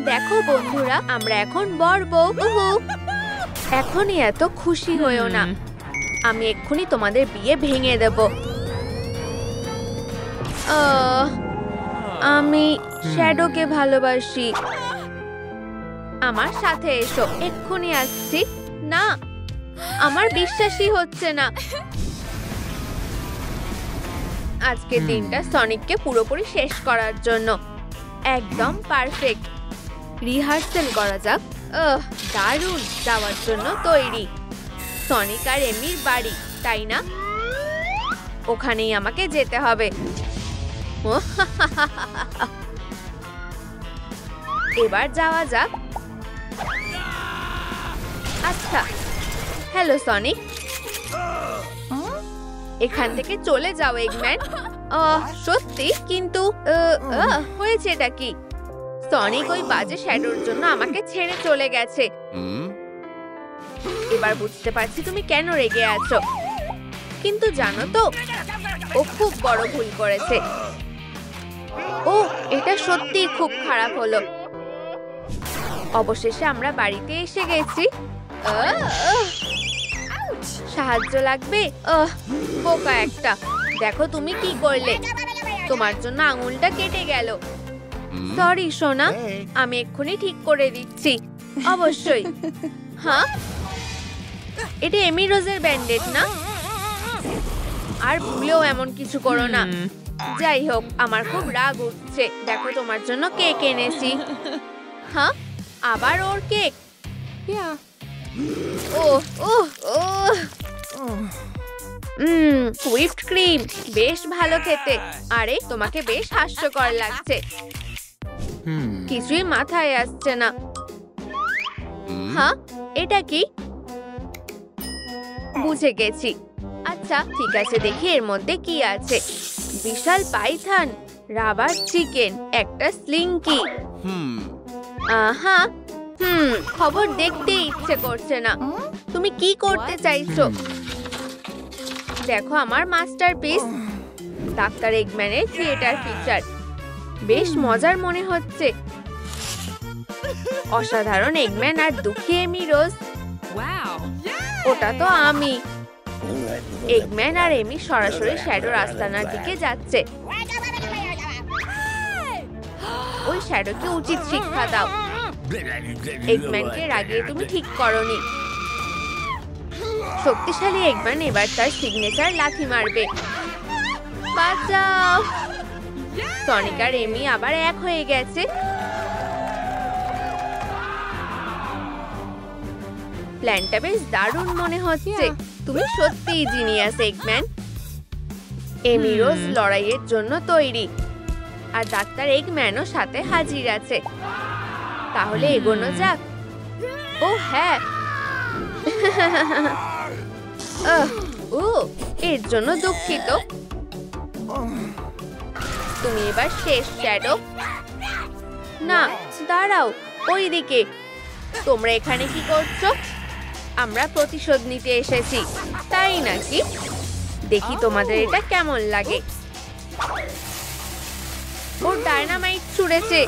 দেখো বন্ধুরা, আমরা এখন বর বউ। উহু। এখনই এত খুশি হয়েও না, আমি এক্ষুনি তোমাদের বিয়ে ভেঙে দেব। আমি শ্যাডোকে ভালোবাসি। আমার সাথে এসো, এক্ষুনি আসছি। না, আমার বিশ্বাসই হচ্ছে না। আজকের দিনটা সনিককে পুরোপুরি শেষ করার জন্য একদম পারফেক্ট। রিহার্সেল করা যাক। দারুণ, যাওয়ার জন্য তৈরি। সনিক আর এমির বাড়ি, তাই না? ওখানেই আমাকে যেতে হবে। এবার যাওয়া যাক। আচ্ছা, হ্যালো সনিক, এখান থেকে চলে যাও এগম্যান। সত্যি? কিন্তু হয়েছে এটা কি? সনিক ওই বাজে শ্যাডোর জন্য আমাকে ছেড়ে চলে গেছে। এবার বুঝতে পারছি তুমি কেন রেগে আছো। কিন্তু জানো তো, ও খুব বড় ভুল করেছে। ও, এটা সত্যিই খুব খারাপ হলো। অবশেষে আমরা বাড়িতে এসে গেছি। সাহায্য লাগবে? বোকা একটা। দেখো তুমি কি করলে, তোমার জন্য আঙুলটা কেটে গেল। সরি সোনা, আমি এক্ষুনি ঠিক করে দিচ্ছি। অবশ্যই। হ্যাঁ, এটা এমি রোজের ব্যান্ডেড না? আর ভুলেও এমন কিছু করো না। যাই হোক, আমার খুব রাগ উঠছে। দেখো তোমার জন্য কেক এনেছি। হ্যাঁ, আবার ওর কেক? হুইপড ক্রিম বেশ ভালো খেতে। আরে, তোমাকে বেশ হাস্যকর লাগছে। কিছুই মাথায় আসছে না। হ্যাঁ, এটা কি? বুঝে গেছি। আচ্ছা ঠিক আছে, দেখি এর মধ্যে কি আছে। বিশাল পাইথন, রাবার চিকেন, একটা স্লিংকি। আহা, খবর দেখতে ইচ্ছে করছে না। তুমি কি করতে চাইছো? দেখো আমার মাস্টারপিস, ডাক্তার এগম্যানের থিয়েটার ফিচার। বেশ মজার মনে হচ্ছে। অসাধারণ এগম্যান আর দুঃখী এমি রোজ। ওটা তো আমি। এগম্যান আর এমি সরাসরি শ্যাডোর আস্তানার দিকে যাচ্ছে। ওই শ্যাডোকে উচিত শিক্ষা দাও। এগম্যানকে রাগিয়ে তুমি ঠিক করনি। শক্তিশালী এগম্যান এবার তার সিগনেচার লাথি মারবে। বাঁচাও! সনিক আর এমি আবার এক হয়ে গেছে। প্ল্যানটা বেশ দারুণ মনে হচ্ছে। তুমি সত্যিই জিনিয়াস এগম্যান। এমি রোজ লড়াইয়ের জন্য তৈরি, আর ডাক্তার এগম্যানও সাথে হাজির আছে। তাহলে এগোনো যাক। ও হ্যাঁ, এর জন্য দুঃখিত। তুমি এবার শেষ শ্যাডো। না, দাঁড়াও, ওইদিকে। তোমরা এখানে কি করছো? আমরা প্রতিশোধ নিতে এসেছি। তাই নাকি? দেখি তোমাদের এটা কেমন লাগে। ও ডায়নামাইট ছুঁড়েছে।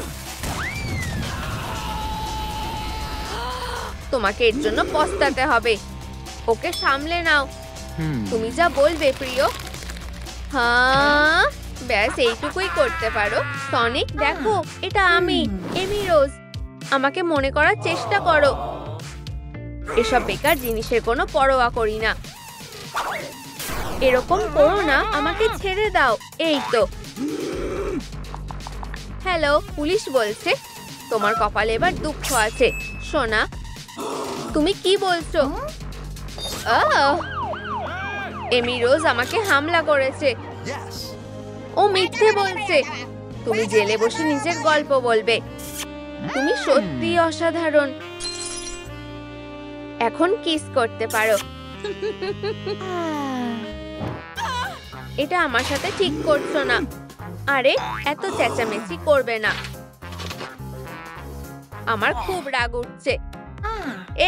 তোমাকে এর জন্য পস্তাতে হবে। ওকে সামলে নাও। তুমি যা বলবে প্রিয়। হ্যাঁ, ব্যাস এইটুকুই করতে পারো। সনিক দেখো, এটা আমি, এমি রোজ। আমাকে মনে করার চেষ্টা করো। এসব বেকার জিনিসের কোনো পরোয়া করি না। এরকম করো না, আমাকে ছেড়ে দাও। এই তো। হ্যালো, পুলিশ বলছে তোমার কপালে এবার দুঃখ আছে। সোনা, তুমি কি বলছো? এমি রোজ আমাকে হামলা করেছে। ও মিথ্যে বলছে। তুমি জেলে বসে নিজের গল্প বলবে। তুমি সত্যি অসাধারণ। এখন কিস করতে পারো। এটা আমার সাথে ঠিক করছো না। আরে, এত চেঁচামেচি করবে না। আমার খুব রাগ উঠছে।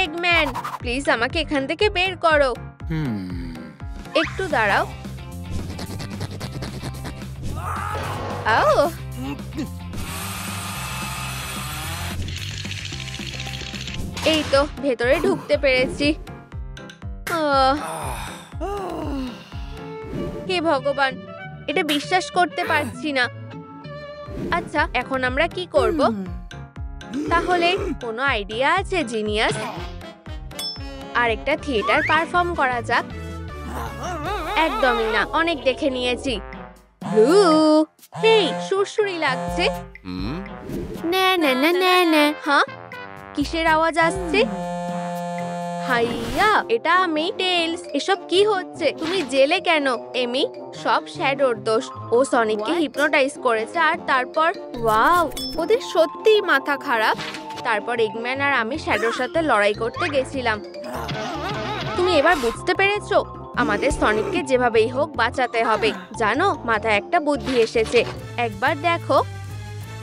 এগম্যান, প্লিজ আমাকে এখান থেকে বের করো। একটু দাঁড়াও। এই তো ভেতরে ঢুকতে পেরেছি। হে ভগবান, এটা বিশ্বাস করতে পারছি না। আচ্ছা, এখন আমরা কি করব? তাহলে কোনো আইডিয়া আছে জিনিয়াস? আর একটা থিয়েটার পারফর্ম করা যাক। একদমই না, অনেক দেখে নিয়েছি। হেই, সুরসুরি লাগছে। না না না না না, হ্যাঁ কিসের আওয়াজ আসছে? হাইয়া, এটা আমি টেলস। এসব কি হচ্ছে? তুমি জেলে কেন এমি? সব শ্যাডোর দোষ। ও সনিককে হিপনোটাইজ করেছে আর তারপর ওয়াও, ওদের সত্যিই মাথা খারাপ। তারপর এগম্যান আর আমি শ্যাডোর সাথে লড়াই করতে গেছিলাম। তুমি এবার বুঝতে পেরেছো? আমাদের সনিককে যেভাবেই হোক বাঁচাতে হবে। জানো, মাথায় একটা বুদ্ধি এসেছে। একবার দেখো,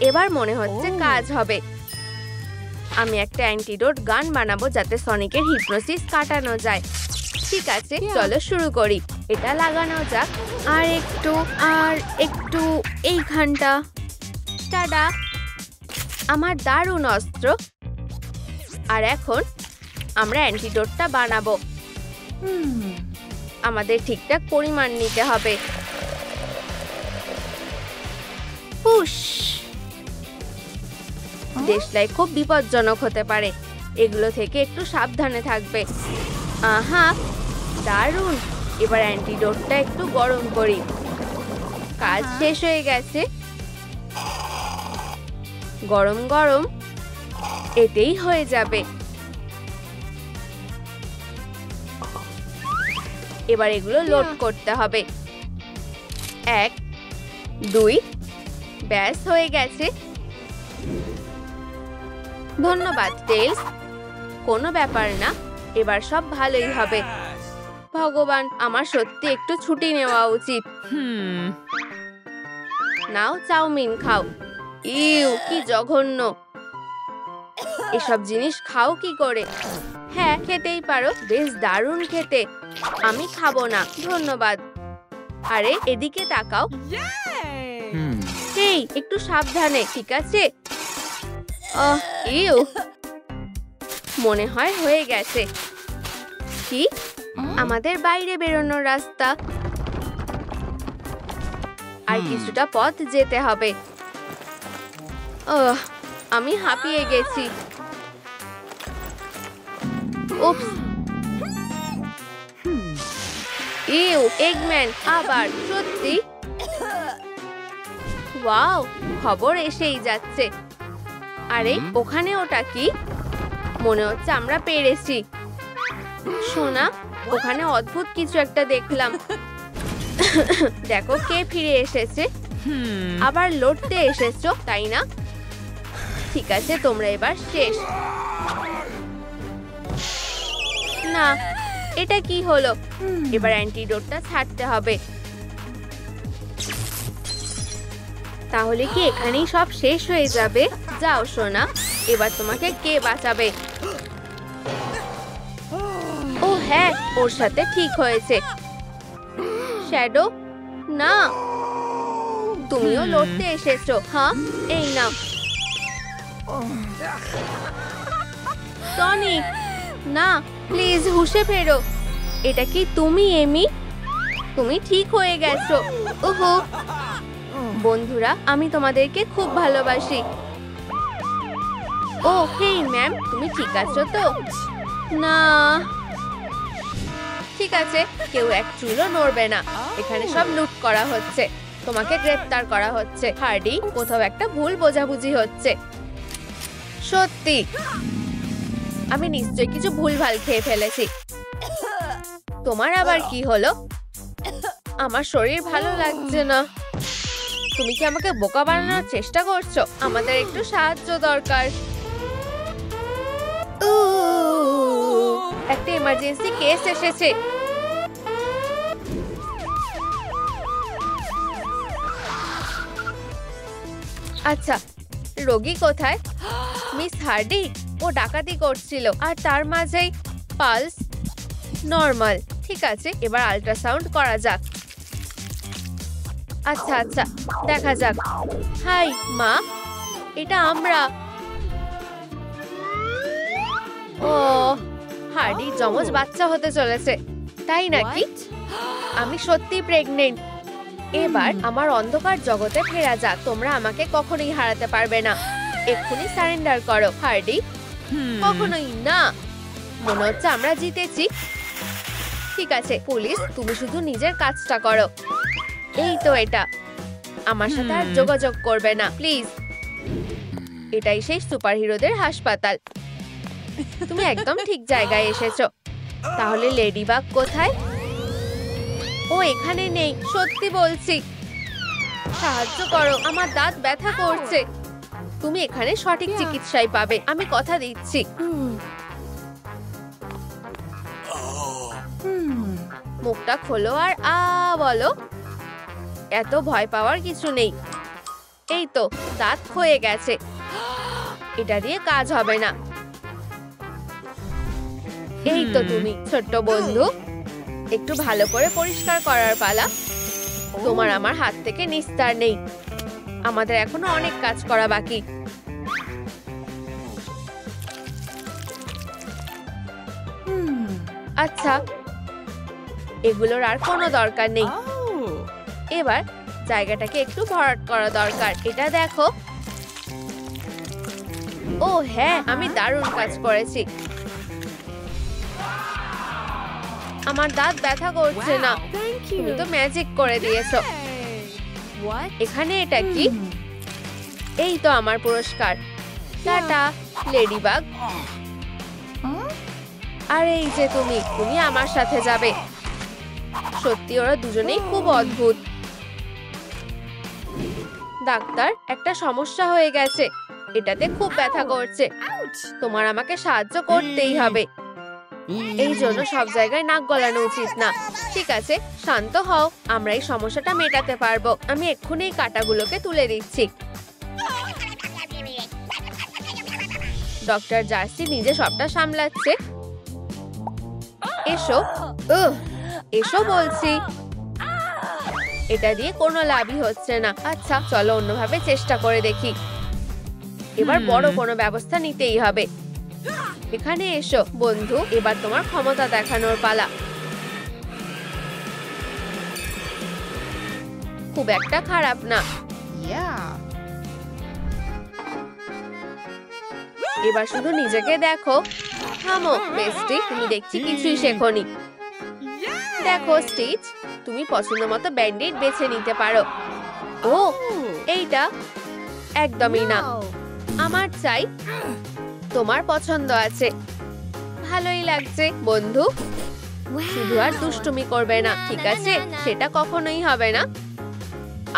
এবার মনে হচ্ছে কাজ হবে। আমি একটা অ্যান্টিডোট গান বানাবো যাতে সনিকের হিপনোসিস কাটানো যায়। ঠিক আছে, চলো শুরু করি। এটা লাগানো যাক। আর একটু এইখানটা। টাডা, আমার দারুণ অস্ত্র। আর এখন আমরা অ্যান্টিডোটটা বানাবো। আমাদের ঠিকঠাক পরিমাণ নিতে হবে। পুশ। দেশলাই খুব বিপজ্জনক হতে পারে, এগুলো থেকে একটু সাবধানে থাকবে। আহা, দারুণ। এবার অ্যান্টিডোটটা একটু গরম করি। কাজ শেষ হয়ে গেছে। গরম গরম এতেই হয়ে যাবে। এবার এগুলো লোড করতে হবে। 1 2, ব্যাস হয়ে গেছে। ধন্যবাদ টেলস। কোনো ব্যাপার না, এবার সব ভালোই হবে। ভগবান, আমার সত্যি একটু ছুটি নেওয়া উচিত। নাও চাউমিন খাও। ইউ, কি জঘন্য। এসব জিনিস খাও কি করে? হ্যাঁ, খেতেই পারো, বেশ দারুণ খেতে। আমি খাবো না, ধন্যবাদ। আরে এদিকে তাকাও। এই, একটু সাবধানে, ঠিক আছে? ইউ, মনে হয় হয়ে গেছে। কি? আমাদের বাইরে বেরোনোর রাস্তা। আর কিছুটা পথ যেতে হবে। আমি হাঁপিয়ে গেছি। উপস। ইউ, এগম্যান আবার? সত্যি? ওয়াও, খবর এসেই যাচ্ছে। আরে ওখানে ওটা কি? মনে হচ্ছে আমরা পেরেছি। সোনা, ওখানে অদ্ভুত কিছু একটা দেখলাম। দেখো, কে ফিরে এসেছে। আবার লড়তে এসেছো, তাই না? ঠিক আছে, তোমরা এবার শেষ। না, এটা কি হলো? এবার অ্যান্টিডোটটা ছাড়তে হবে। তাহলে কি এখানেই সব শেষ হয়ে যাবে? যাও সোনা, এবার তোমাকে কে বাঁচাবে? ও হ্যাঁ, ওর সাথে ঠিক হয়েছে। শ্যাডো, না, তুমিও লড়তে এসেছো? হ্যাঁ, এই নাও। সনিক, না, প্লিজ হুঁশে ফেরো। এটা কি তুমি এমি? তুমি ঠিক হয়ে গেছো। ওহো বন্ধুরা, আমি তোমাদেরকে খুব ভালোবাসি। ও হেই ম্যাম, তুমি ঠিক আছো তো? না, ঠিক আছে, কেউ এক চুলও নড়বে না। এখানে সব লুট করা হচ্ছে। তোমাকে গ্রেফতার করা হচ্ছে। হার্ডি, কোথাও একটা ভুল বোঝাবুঝি হচ্ছে। সত্যি, আমি নিশ্চয়ই কিছু ভুলভাল খেয়ে ফেলেছি। তোমার আবার কি হলো? আমার শরীর ভালো লাগছে না। তুমি কি আমাকে বোকা বানানোর চেষ্টা করছো? আমাদের একটু সাহায্য দরকার। একটা ইমার্জেন্সি কেস এসেছে। আচ্ছা, রোগী কোথায়? মিস হার্ডি, ও ডাকাতি করছিল আর তার মাঝেই পালস নরমাল। ঠিক আছে, এবার আল্ট্রাসাউন্ড করা যাক। আচ্ছা আচ্ছা, দেখা যাক। হাই মা, এটা আমরা। হার্ডির যমজ বাচ্চা হতে চলেছে। তাই নাকি? আমি সত্যি প্রেগনেন্ট। এবার আমার অন্ধকার জগতে ফেরা যাক। তোমরা আমাকে কখনোই হারাতে পারবে না। এক্ষুনি সারেন্ডার করো হার্ডি। কখনোই না। মনে হচ্ছে আমরা জিতেছি। ঠিক আছে পুলিশ, তুমি শুধু নিজের কাজটা করো। এই তো এটা। আমার সাথে আর যোগাযোগ করবে না প্লিজ। এটাই সেই সুপারহিরোদের হাসপাতাল। তুমি একদম ঠিক জায়গায় এসেছো। তাহলে লেডিবাগ কোথায়? ও এখানে নেই, সত্যি বলছি। সাহায্য করো, আমার দাঁত ব্যথা করছে। তুমি এখানে সঠিক চিকিৎসাই পাবে, আমি কথা দিচ্ছি। মুখটা খোলো আর বলো। এত ভয় পাওয়ার কিছু নেই। এই তো দাঁত ক্ষয়ে গেছে, এটা দিয়ে কাজ হবে না। এই তো তুমি ছোট্ট বন্ধু, একটু ভালো করে পরিষ্কার করার পালা। তোমার আমার হাত থেকে নিস্তার নেই। আমাদের এখনো অনেক কাজ করা বাকি। আচ্ছা, এগুলোর আর কোনো দরকার নেই। এবার জায়গাটাকে একটু ভরাট করা দরকার। এটা দেখো। ও হ্যাঁ, আমি দারুণ কাজ করেছি। আমার দাঁত ব্যথা করছে না। তুমি তো ম্যাজিক করে দিয়েছো। এখানে এটা কি? এই তো আমার পুরস্কার। Tata ladybug. আর এই যে তুমি আমার সাথে যাবে। সত্যি ওরা দুজনেই খুব অদ্ভুত। ডাক্তার, একটা সমস্যা হয়ে গেছে। এটাতে খুব ব্যথা করছে। তোমার আমাকে সাহায্য করতেই হবে। এই জন্য সব জায়গায় নাক গলানো উচিত না। ঠিক আছে, শান্ত হও। আমরা এই সমস্যাটা মেটাতে পারবো। আমি এক্ষুনি এই কাঁটাগুলোকে তুলে দিচ্ছি। ডক্টর জার্সি নিজে সবটা সামলাচ্ছে। এসো। এসো বলছি। এটা দিয়ে কোনো লাভই হচ্ছে না। আচ্ছা চলো অন্যভাবে চেষ্টা করে দেখি। এবার বড় কোনো ব্যবস্থা নিতেই হবে। এখানে এসো বন্ধু, এবার তোমার ক্ষমতা দেখানোর পালা। খুব একটা খারাপ না। এবার শুধু নিজেকে দেখো। থামো বেস্টি, তুমি দেখছি কিছুই শেখোনি। দেখো স্টিচ, তুমি পছন্দ মতো ব্যান্ডেড বেছে নিতে পারো। ও এইটা একদমই না। আমার চাই। তোমার পছন্দ আছে। ভালোই লাগছে বন্ধু। শুধু আর দুষ্টুমি করবে না, ঠিক আছে? সেটা কখনোই হবে না।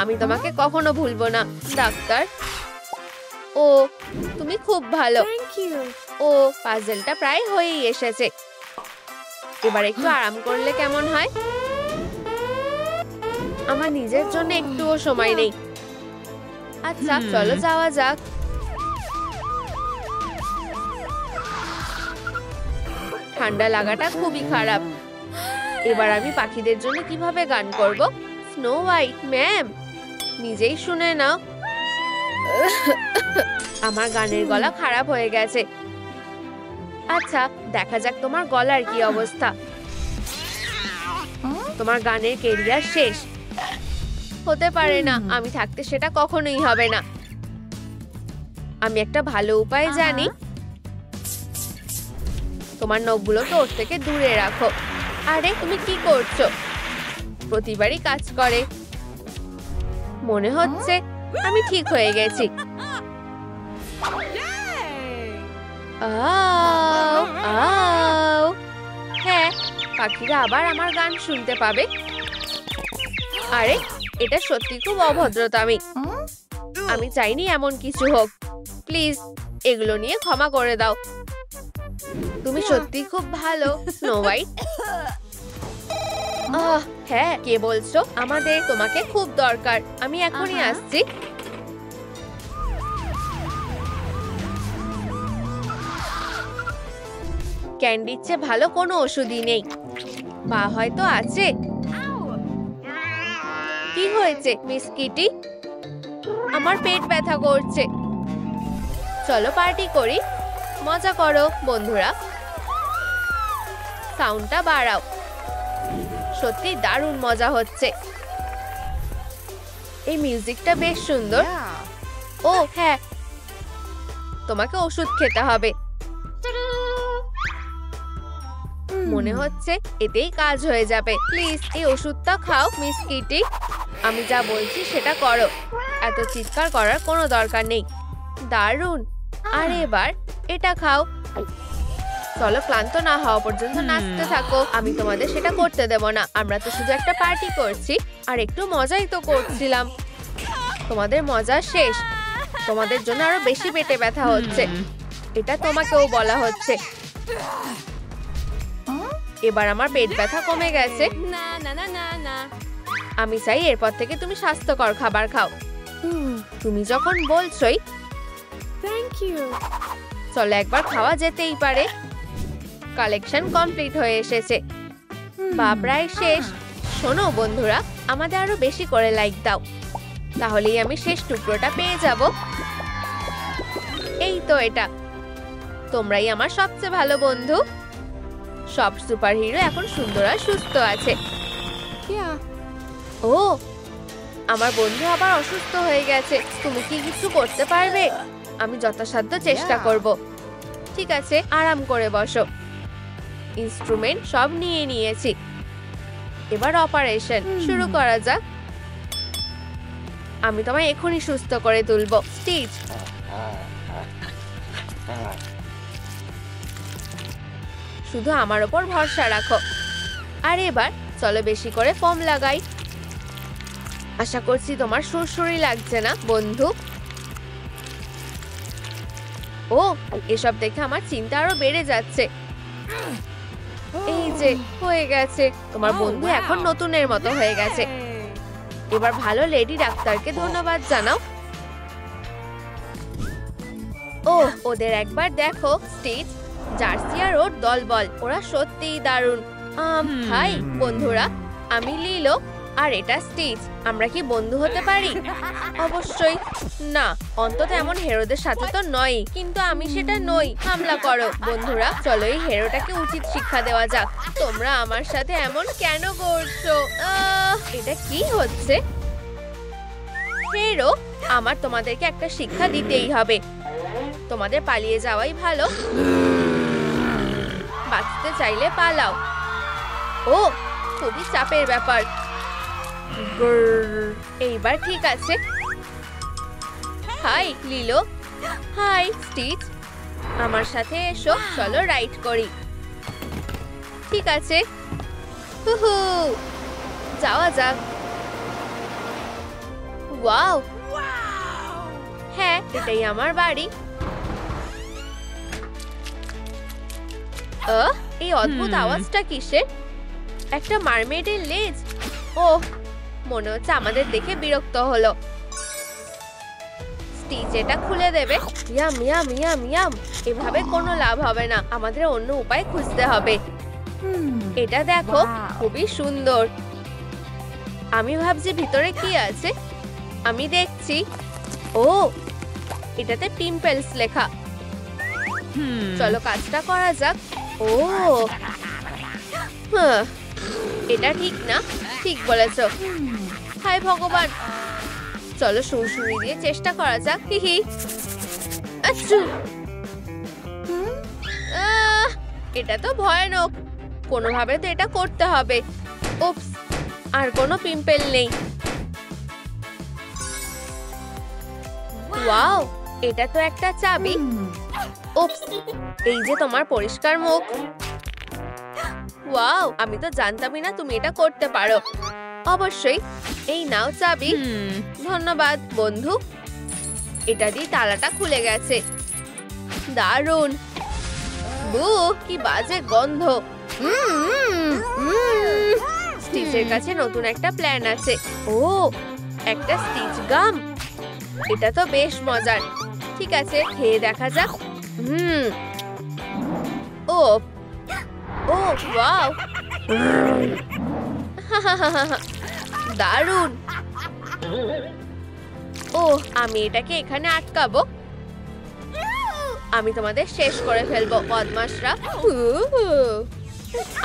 আমি তোমাকে কখনো ভুলবো না ডাক্তার। ও তুমি খুব ভালো। ও পাজলটা প্রায় হয়েই এসেছে। এবার একটু আরাম করলে কেমন হয়? আমার নিজের জন্য একটুও সময় নেই। আচ্ছা চলো যাওয়া যাক। ঠান্ডা লাগাটা খুবই খারাপ। এবার আমি পাখিদের জন্য কিভাবে গান করব? স্নো হোয়াইট ম্যাম, নিজেই শুনে নাও। আমার গানের গলা খারাপ হয়ে গেছে। আচ্ছা দেখা যাক তোমার গলার কি অবস্থা। তোমার গানের ক্যারিয়ার শেষ। হতে পারে না, আমি থাকতে সেটা কখনোই হবে না। আমি একটা ভালো উপায় জানি। তোমার নখগুলো তো ওর থেকে দূরে রাখো। আরে তুমি কি করছো? প্রতিবারই কাজ করে। মনে হচ্ছে আমি ঠিক হয়ে গেছি। হ্যাঁ, পাখিরা আবার আমার গান শুনতে পাবে। আরে এটা সত্যি খুব অভদ্রতামি। আমি চাইনি এমন কিছু হোক। প্লিজ এগুলো নিয়ে ক্ষমা করে দাও। তুমি সত্যি খুব ভালো স্নো হোয়াইট। হ্যাঁ, কে বলছো? আমাদের তোমাকে খুব দরকার। আমি এখনই আসছি। ক্যান্ডির চেয়ে ভালো কোনো ওষুধই নেই। বা হয়তো আছে। কি হয়েছে মিস কিটি? আমার পেট ব্যথা করছে। চলো পার্টি করি। মজা করো বন্ধুরা। সাউন্ডটা বাড়াও। সত্যি দারুণ মজা হচ্ছে। এই মিউজিকটা বেশ সুন্দর। ও হ্যাঁ, তোমাকে ওষুধ খেতে হবে। মনে হচ্ছে এতেই কাজ হয়ে যাবে। প্লিজ এই ওষুধটা খাও মিস কিটি। আমি যা বলছি সেটা করো। এত চিৎকার করার কোনো দরকার নেই। দারুণ। আর এবার এটা খাও। চলো, ক্লান্ত না হওয়া পর্যন্ত নাচতে থাকো। আমি তোমাদের সেটা করতে দেব না। আমরা তো শুধু একটা পার্টি করছি, আর একটু মজাই তো করছিলাম। তোমাদের মজা শেষ। তোমাদের জন্য আরো বেশি পেটে ব্যথা হচ্ছে। এটা তোমাকেও বলা হচ্ছে। এবার আমার পেট ব্যথা কমে গেছে। না না না না না, আমি চাই এরপর থেকে তুমি স্বাস্থ্যকর খাবার খাও। তুমি যখন বলছোই। Thank you. চলো, একবার খাওয়া যেতেই পারে। কালেকশন কমপ্লিট হয়ে এসেছে। বা প্রায় শেষ। শোনো বন্ধুরা, আমাদের আরো বেশি করে লাইক দাও, তাহলেই আমি শেষ টুকরোটা পেয়ে যাব। এই তো এটা। তোমরাই আমার সবচেয়ে ভালো বন্ধু। সব সুপার হিরো এখন সুন্দর আর সুস্থ আছে। ও, আমার বন্ধু আবার অসুস্থ হয়ে গেছে। তুমি কি কিছু করতে পারবে? আমি যথাসাধ্য চেষ্টা করব। ঠিক আছে, আরাম করে বসো। ইনস্ট্রুমেন্ট সব নিয়ে নিয়েছি। এবার অপারেশন শুরু করা যাক। আমি তোমায় এখনই সুস্থ করে তুলবো। স্টিচ, শুধু আমার ওপর ভরসা রাখো। আর এবার চলো বেশি করে ফোম লাগাই। আশা করছি তোমার সুরসুরি লাগছে না বন্ধু। ও, এসব দেখে আমার চিন্তা আরো বেড়ে যাচ্ছে। এই যে হয়ে গেছে। তোমার বন্ধু এখন নতুনের মতো হয়ে গেছে। এবার ভালো লেডি ডাক্তারকে ধন্যবাদ জানাও। ও, ওদের একবার দেখো। স্টিচ, জার্সি আর ওর দলবল, ওরা সত্যিই দারুণ। হাই বন্ধুরা, আমি লিলো আর এটা স্টিচ। আমরা কি বন্ধু হতে পারি? অবশ্যই না, অন্তত এমন হেরোদের সাথে তো নয়। কিন্তু আমি সেটা নই। হামলা করো বন্ধুরা। চলো, এই হেরোটাকে উচিত শিক্ষা দেওয়া যাক। তোমরা আমার সাথে এমন কেন করছো? এটা কি হচ্ছে? হেরো, আমার তোমাদেরকে একটা শিক্ষা দিতেই হবে। তোমাদের পালিয়ে যাওয়াই ভালো। বাঁচতে চাইলে পালাও। ও, খুবই চাপের ব্যাপার। এইবার ঠিক আছে। হাই লিলো। হাই স্টিচ, আমার সাথে এসো। চলো রাইড করি। ঠিক আছে, হুহু, যাওয়া যাক। ওয়াও, হ্যাঁ, এটাই আমার বাড়ি। এই অদ্ভুত আওয়াজটা কিসের? একটা মারমেডের লেজ। ওহ, মনে হচ্ছে আমাদের দেখে বিরক্ত হলো। স্টিচ এটা খুলে দেবে। Yam yam yam yam. এভাবে কোনো লাভ হবে না। আমাদের অন্য উপায় খুঁজতে হবে। এটা দেখো, খুবই সুন্দর। আমি ভাবছি ভিতরে কি আছে। আমি দেখছি। ও, এটাতে পিম্পলস লেখা। চলো কাজটা করা যাক। ও, এটা ঠিক না। ঠিক বলেছো। হায় ভগবান। চলো সুরসুরি দিয়ে চেষ্টা করা যাক। হিহি। আচ্ছা, এটা তো ভয়ানক। কোনোভাবে তো এটা করতে হবে। উপস, আর কোনো পিম্পল নেই। ওয়াও, এটা তো একটা চাবি। উপস, এই যে তোমার পরিষ্কার মুখ। ওয়াও, আমি তো জানতামই না তুমি এটা করতে পারো। অবশ্যই। এই নাও চাবি। ধন্যবাদ বন্ধু। এটা দিয়ে তালাটা খুলে গেছে। দারুণ। বু, কি বাজে গন্ধ। স্টিচের কাছে নতুন একটা প্ল্যান আছে। ও, একটা স্টিচ গাম। এটা তো বেশ মজার। ঠিক আছে, খেয়ে দেখা যাক। ও ও, ওয়াও, দারুণ। ও, আমি এটাকে এখানে আটকাবো। আমি তোমাদের শেষ করে ফেলবো বদমাশরা।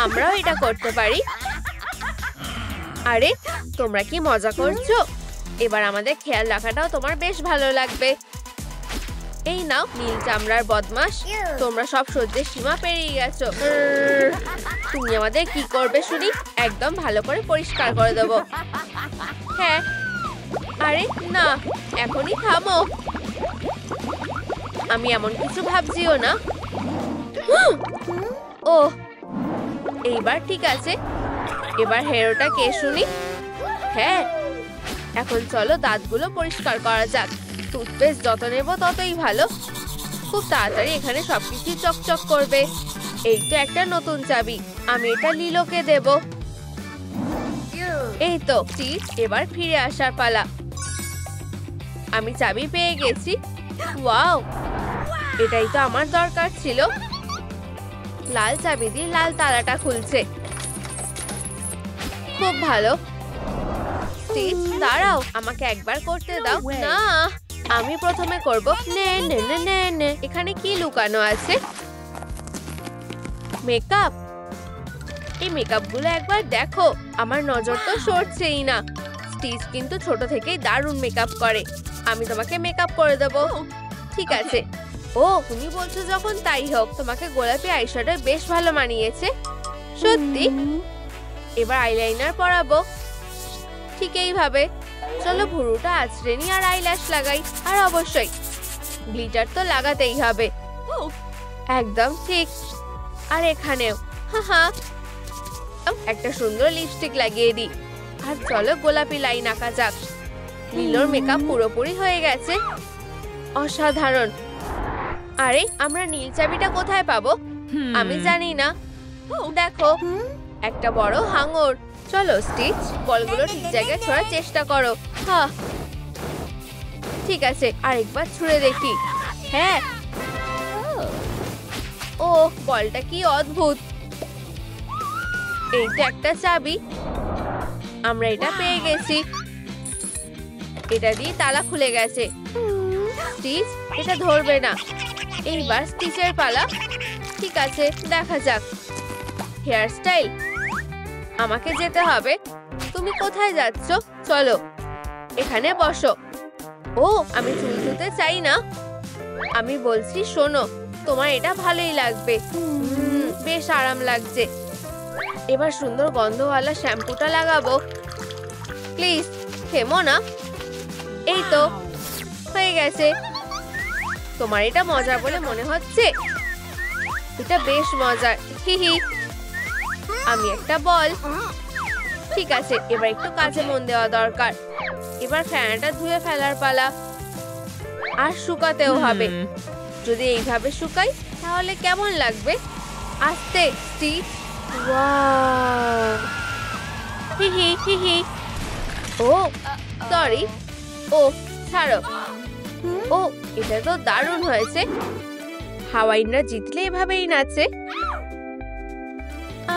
আমরাও এটা করতে পারি। আরে তোমরা কি মজা করছো? এবার আমাদের খেয়াল রাখাটাও তোমার বেশ ভালো লাগবে। এই নাও নীল চামড়ার বদমাশ, তোমরা সব সহ্যের সীমা পেরিয়ে গেছো। তুমি আমাদের কি করবে শুনি? একদম ভালো করে পরিষ্কার করে দেবো। হ্যাঁ, আরে না, এখনই থামো। আমি এমন কিছু ভাবছিও না। ও এইবার ঠিক আছে। এবার হেরোটা কে শুনি? হ্যাঁ, এখন চলো দাঁতগুলো পরিষ্কার করা যাক। টুথপেস্ট যত নেব ততই ভালো। খুব তাড়াতাড়ি এখানে সবকিছু চকচক করবে। এই তো একটা নতুন চাবি, আমি এটা লিলোকে দেব। এই তো ঠিক, এবার ফিরে আসার পালা। আমি চাবি পেয়ে গেছি। ওয়াও, এটাই তো আমার দরকার ছিল। লাল চাবি দিয়ে লাল তালাটা খুলছে। খুব ভালো। স্টিচ দাঁড়াও, আমাকে একবার করতে দাও। না, আমি প্রথমে করব। নে নে নে নে নে, এখানে কি লুকানো আছে? মেকআপ। এই মেকআপ গুলো একবার দেখো, আমার নজর তো সরছেই না। স্টিচ কিন্তু ছোট থেকেই দারুণ মেকআপ করে। আমি তোমাকে মেকআপ করে দেব। ঠিক আছে। ও তুমি বলছো যখন তাই হোক। তোমাকে গোলাপি আইশ্যাডো বেশ ভালো মানিয়েছে। সত্যি? এবার আইলাইনার পরাবো ঠিক এইভাবে। চলো ভুরুটা আঁচড়ে নি আর আইল্যাশ লাগাই। আর অবশ্যই গ্লিটার তো লাগাতেই হবে। একদম ঠিক। আর এখানেও হা একটা সুন্দর লিপস্টিক লাগিয়ে দিই। আর চলো গোলাপি লাইন আঁকা যাক। লিলোর মেকআপ পুরোপুরি হয়ে গেছে। অসাধারণ। আরে আমরা নীল চাবিটা কোথায় পাবো? আমি জানি না। দেখো, একটা বড় হাঙর। চলো স্টিচ, বলগুলো ঠিক জায়গায় ছোড়ার চেষ্টা করো। হ্যাঁ ঠিক আছে, আরেকবার ছুঁড়ে দেখি। হ্যাঁ, ও বলটা কি অদ্ভুত। এই তো একটা চাবি, আমরা এটা পেয়ে গেছি। এটা দিয়ে তালা খুলে গেছে। স্টিচ, এটা ধরবে না। এইবার স্টিচের পালা। ঠিক আছে, দেখা যাক। হেয়ার স্টাইল, আমাকে যেতে হবে। তুমি কোথায় যাচ্ছ? চলো এখানে বসো। ও আমি চুল ধুতে চাই না। আমি বলছি শোনো, তোমার এটা ভালোই লাগবে। বেশ আরাম লাগছে। এবার সুন্দর গন্ধওয়ালা শ্যাম্পুটা লাগাবো। প্লিজ থেমো না। এই তো হয়ে গেছে। তোমার এটা মজার বলে মনে হচ্ছে? এটা বেশ মজার। হি হি। আমি একটা বল। ঠিক আছে, এবার একটু কাজে মন দেওয়া দরকার। এবার ফ্যানটা ধুয়ে ফেলার পালা। আর শুকাতেও হবে। যদি এইভাবে শুকাই তাহলে কেমন লাগবে? আস্তে স্টিচ। ওয়াও, হি হি হি হি। ও সরি। ও ছাড়ো। ও এটা তো দারুণ হয়েছে। হাওয়াইনরা জিতলে এভাবেই নাচে।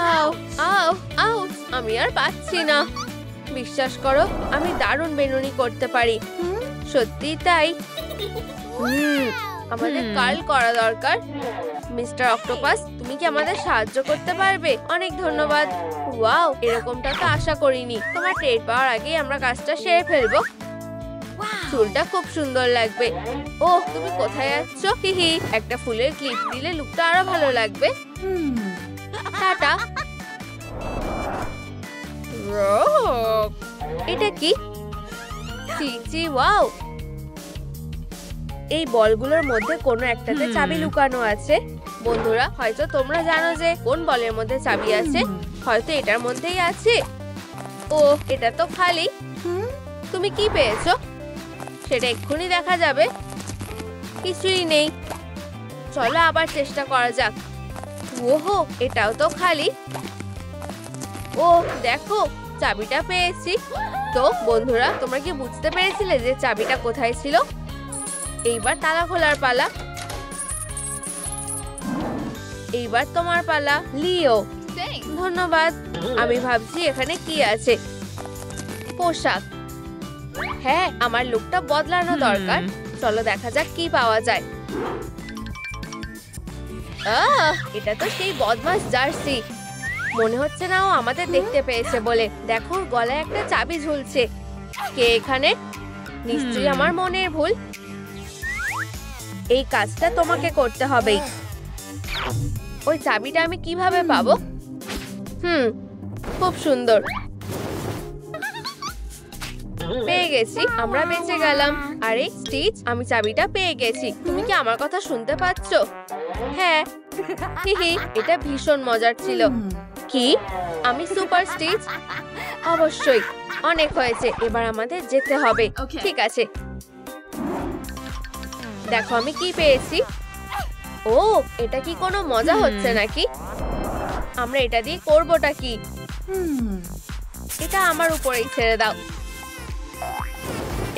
আও আও আও, আমি আর পাচ্ছি না। বিশ্বাস করো, আমি দারুণ বেনুনি করতে পারি। সত্যি তাই। আমাদের কাল করা দরকার। মিস্টার অক্টোপাস, তুমি কি আমাদের সাহায্য করতে পারবে? অনেক ধন্যবাদ। ওয়াও, এরকমটা তো আশা করিনি। তোমার টের পাওয়ার আগেই আমরা কাজটা সেরে ফেলবো। চুলটা খুব সুন্দর লাগবে। ও তুমি কোথায় যাচ্ছ? হিহি, একটা ফুলের ক্লিপ দিলে লুকটা আরো ভালো লাগবে। টাটা। এটা কি? চিচি, ওয়াও। এই বলগুলোর মধ্যে কোনো একটাতে চাবি লুকানো আছে। বন্ধুরা, হয়তো তোমরা জানো যে কোন বলের মধ্যে চাবি আছে। হয়তো এটার মধ্যেই আছে। ও এটা তো খালি। তুমি কি পেয়েছো? সেটা এক্ষুনি দেখা যাবে। কিছুই নেই। চলো আবার চেষ্টা করা যাক। ওহো, এটাও তো খালি। ও দেখো, চাবিটা পেয়েছি। তো বন্ধুরা, তোমরা কি বুঝতে পেরেছিলে যে চাবিটা কোথায় ছিল? এইবার তালা খোলার পালা। এইবার তোমার পালা। লিও, ধন্যবাদ। আমি ভাবছি এখানে কি আছে। পোশাক। হ্যাঁ, আমার লুকটা বদলানো দরকার। চলো দেখা যাক কি পাওয়া যায়। এটা তো সেই বদমাস জার্সি। মনে হচ্ছে না ও আমাদের দেখতে পেয়েছে বলে। দেখো ওর গলায় একটা চাবি ঝুলছে। কে এখানে? নিশ্চয়ই আমার মনের ভুল। এই কাজটা তোমাকে করতে হবেই। ওই চাবিটা আমি কিভাবে পাবো? খুব সুন্দর, পেয়ে গেছি। আমরা বেঁচে গেলাম। আরে স্টিচ, আমি চাবিটা পেয়ে গেছি। তুমি কি আমার কথা শুনতে পাচ্ছ? হ্যাঁ, হিহি, এটা ভীষণ মজার ছিল। কি? আমি সুপার স্টিচ? অবশ্যই। অনেক হয়েছে, এবার আমাদের যেতে হবে। ঠিক আছে, দেখো আমি কি পেয়েছি। ও, এটা কি কোনো মজা হচ্ছে নাকি? আমরা এটা দিয়ে করবোটা কি? এটা আমার উপরেই ছেড়ে দাও।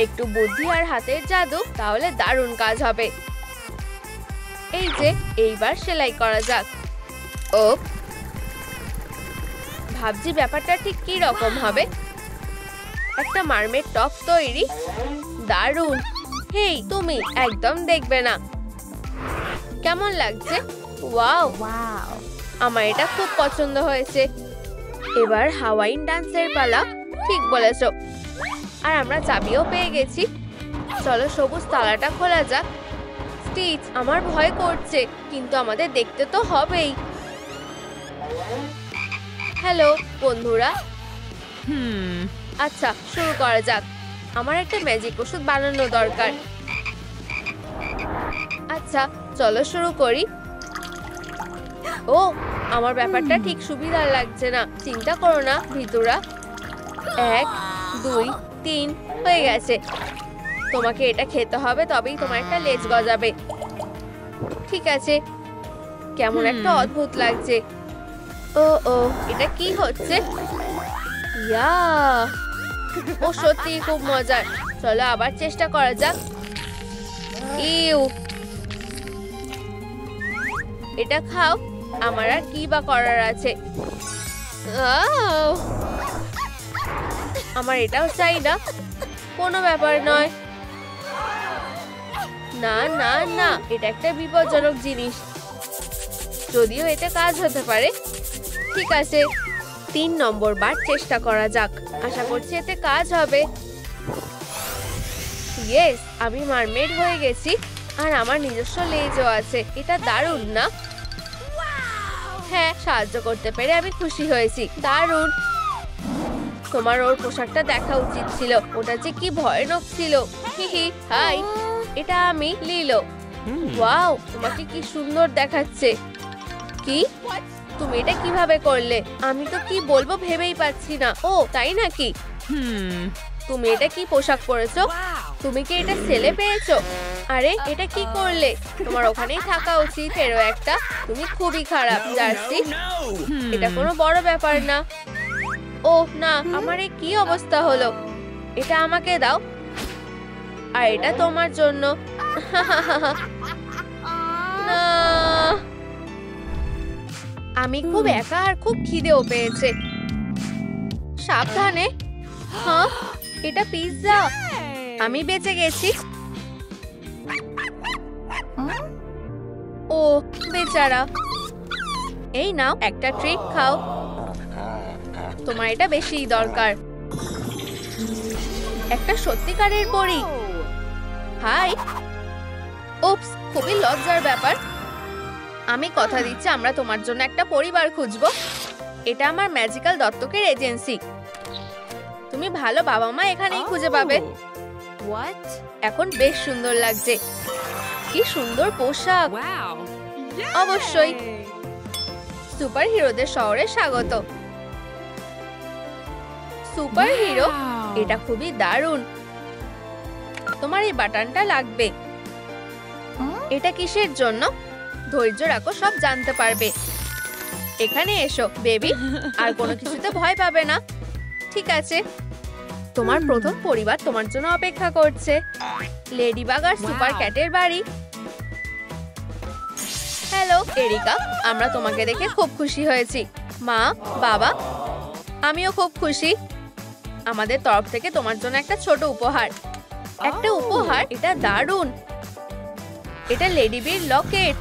একটু বুদ্ধি আর হাতের জাদু, তাহলে দারুণ কাজ হবে। এই যে, এইবার সেলাই করা যাক। ও, ভাবছি ব্যাপারটা ঠিক কি রকম হবে। একটা মারমেড টপ তৈরি। দারুণ। হেই, তুমি একদম দেখবে না। কেমন লাগছে? ওয়াও, আমার এটা খুব পছন্দ হয়েছে। এবার হাওয়াইন ডান্সের পালা। ঠিক বলেছো। আর আমরা চাবিও পেয়ে গেছি। চলো সবুজ তালাটা খোলা যাক। স্টিচ, আমার ভয় করছে, কিন্তু আমাদের দেখতে তো হবেই। হ্যালো বন্ধুরা। আচ্ছা, শুরু করা যাক। আমার একটা ম্যাজিক ওষুধ বানানো দরকার। আচ্ছা, চলো শুরু করি। ও, আমার ব্যাপারটা ঠিক সুবিধা লাগছে না। চিন্তা করো না ভিতুরা। 1 2 3 হয়ে গেছে। তোমাকে এটা খেতে হবে, তবেই তোমার একটা লেজ গজাবে। ঠিক আছে। কেমন একটা অদ্ভুত লাগছে। ও, এটা কি হচ্ছে? ইয়া, ও সত্যি খুব মজার। চলো আবার চেষ্টা করা যাক। ইউ, এটা খাও। আমার আর কি বা করার আছে। আমার এটাও চাই না। কোনো ব্যাপার নয়। না না না, এটা একটা বিপজ্জনক জিনিস। যদিও এতে কাজ হতে পারে। ঠিক আছে, 3 নম্বর বার চেষ্টা করা যাক। আশা করছি এতে কাজ হবে। ইয়েস, আমি মারমেড হয়ে গেছি। আর আমার নিজস্ব লেজও আছে। এটা দারুণ না? হ্যাঁ, সাহায্য করতে পেরে আমি খুশি হয়েছি। দারুণ। তোমার ওর পোশাকটা দেখা উচিত ছিল। ওটা যে কি ভয়ানক ছিল। হিহি, হাই, এটা আমি লিলো। ওয়াও, তোমাকে কি সুন্দর দেখাচ্ছে। কি? তুমি এটা কিভাবে করলে? আমি তো কি বলবো ভেবেই পাচ্ছি না। ও, তাই নাকি? তুমি এটা কি পোশাক পরেছো? তুমি কি এটা সেলে পেয়েছো? আরে, এটা কি করলে? তোমার ওখানেই থাকা উচিত। ফেরো একটা। তুমি খুবই খারাপ জার্সি। এটা কোনো বড় ব্যাপার না। ও না, আমার এই কি অবস্থা হলো? এটা আমাকে দাও। আর এটা তোমার জন্য। না, আমি খুব একা আর খুব খিদেও পেয়েছে। সাবধানে। হ্যাঁ, এটা পিৎজা। আমি বেঁচে গেছি। ও বেচারা। এই নাও, একটা ট্রিট খাও। তোমার এটা বেশি দরকার। একটা সত্যিকারের পরী। হাই। উপস, খুবই লজ্জার ব্যাপার। আমি কথা দিচ্ছি আমরা তোমার জন্য একটা পরিবার খুঁজবো। এটা আমার ম্যাজিক্যাল দত্তকের এজেন্সি। তুমি ভালো বাবা মা এখানেই খুঁজে পাবে। এখন বেশ সুন্দর লাগছে। কি সুন্দর পোশাক। অবশ্যই। সুপার হিরোদের শহরে স্বাগত। Super hero? এটা খুবই দারুণ। তোমার এই বাটনটা লাগবে। এটা কিসের জন্য? ধৈর্য রাখো, সব জানতে পারবে। এখানে এসো বেবি। আর কোনো কিছুতে ভয় পাবে না। ঠিক আছে। তোমার প্রথম পরিবার তোমার জন্য অপেক্ষা করছে। লেডিবাগ আর সুপার ক্যাটের বাড়ি। হ্যালো এরিকা, আমরা তোমাকে দেখে খুব খুশি হয়েছি। মা, বাবা, আমিও খুব খুশি। আমাদের তরফ থেকে তোমার জন্য একটা ছোট উপহার। একটা উপহার? এটা দারুণ। এটা লেডিবির লকেট।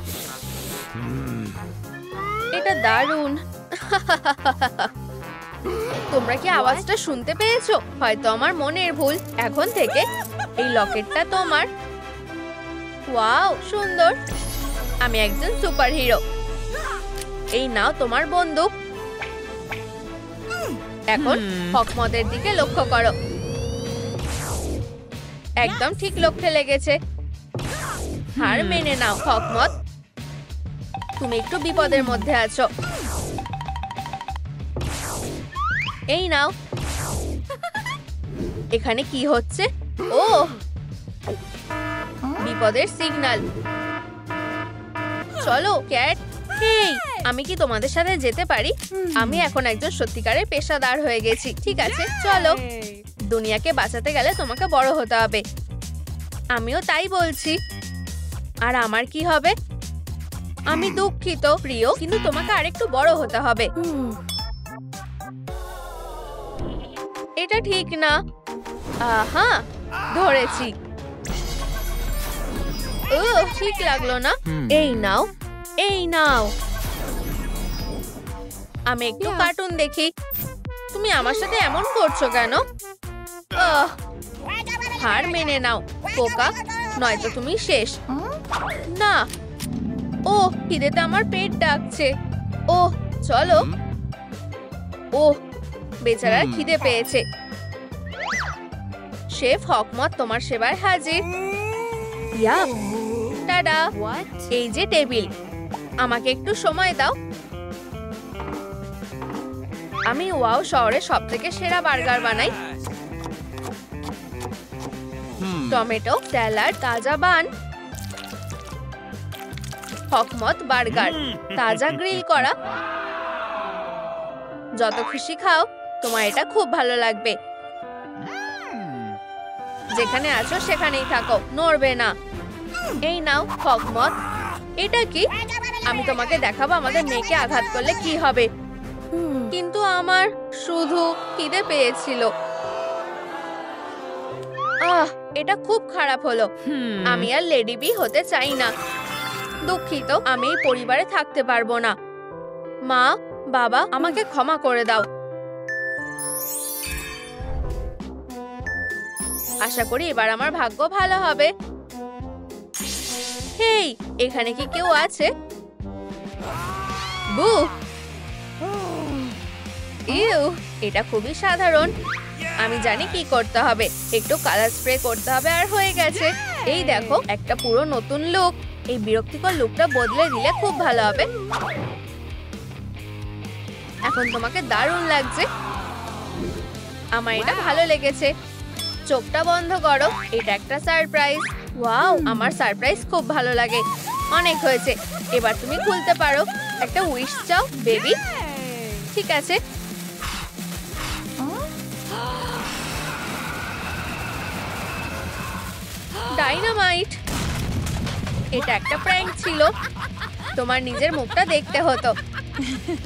এটা দারুণ। তোমরা কি আওয়াজটা শুনতে পেয়েছো? হয়তো আমার মনের ভুল। এখন থেকে এই লকেটটা তোমার। ওয়াও, সুন্দর। আমি একজন সুপারহিরো। এই নাও তোমার বন্দুক। এখন হকমতের দিকে লক্ষ্য করো। একদম ঠিক লক্ষ্যে লেগেছে। হার মেনে নাও হকমত, তুমি একটু বিপদের মধ্যে আছো। এই নাও। এখানে কি হচ্ছে? ও, বিপদের সিগন্যাল। চলো ক্যাট। হেই, আমি কি তোমাদের সাথে যেতে পারি? আমি এখন একজন সত্যিকারের পেশাদার হয়ে গেছি। ঠিক আছে, চলো। দুনিয়াকে বাঁচাতে গেলে তোমাকে বড় হতে হবে। আমিও তাই বলছি। আর আমার কি হবে? আমি দুঃখিত প্রিয়, কিন্তু তোমাকে আরেকটু বড় হতে হবে। এটা ঠিক না। আহা, ধরেছি। ঠিক লাগলো না। এই নাও, এই নাও। আমি একটু কার্টুন দেখি। তুমি আমার সাথে এমন করছো কেন? হার মেনে নাও পোকা, নয়তো তুমি শেষ। না, ও খিদেতে আমার পেট ডাকছে। ও চলো। ও বেচারার খিদে পেয়েছে। শেফ হকমত তোমার সেবায় হাজির। ইয়া, টাডা। এই যে টেবিল। আমাকে একটু সময় দাও। আমি ওয়াও শহরে সবথেকে সেরা বার্গার বানাই। টমেটো, স্যালাড, তাজা বান। হকমত বার্গার, তাজা গ্রিল করা। যত খুশি খাও, তোমার এটা খুব ভালো লাগবে। যেখানে আছো সেখানেই থাকো, নড়বে না। এই নাও হকমত। এটা কি? আমি তোমাকে দেখাবো আমাদের মেয়েকে আঘাত করলে কি হবে। কিন্তু আমার শুধু খিদে পেয়েছিল। এটা খুব খারাপ হলো। আমি আর লেডি বি হতে চাই না। দুঃখিত, আমি এই পরিবারে থাকতে পারবো না। মা, বাবা, আমাকে ক্ষমা করে দাও। আশা করি এবার আমার ভাগ্য ভালো হবে। হেই, এখানে কি কেউ আছে? বু, ইউ, এটা খুবই সাধারণ। আমি জানি কি করতে হবে। একটু কালার স্প্রে করতে হবে আর হয়ে গেছে। এই দেখো, একটা পুরো নতুন লুক। এই বিরক্তিকর লুকটা বদলে দিলে খুব ভালো হবে। এখন তোমাকে দারুণ লাগছে। আমার এটা ভালো লেগেছে। চোখটা বন্ধ করো। এটা একটা সারপ্রাইজ। ওয়াও, আমার সারপ্রাইজ খুব ভালো লাগে। অনেক হয়েছে, এবার তুমি খুলতে পারো। একটা উইশ চাও বেবি। ঠিক আছে। ডাইনামাইট। এটা একটা প্র্যাঙ্ক ছিল। তোমার নিজের মুখটা দেখতে হতো।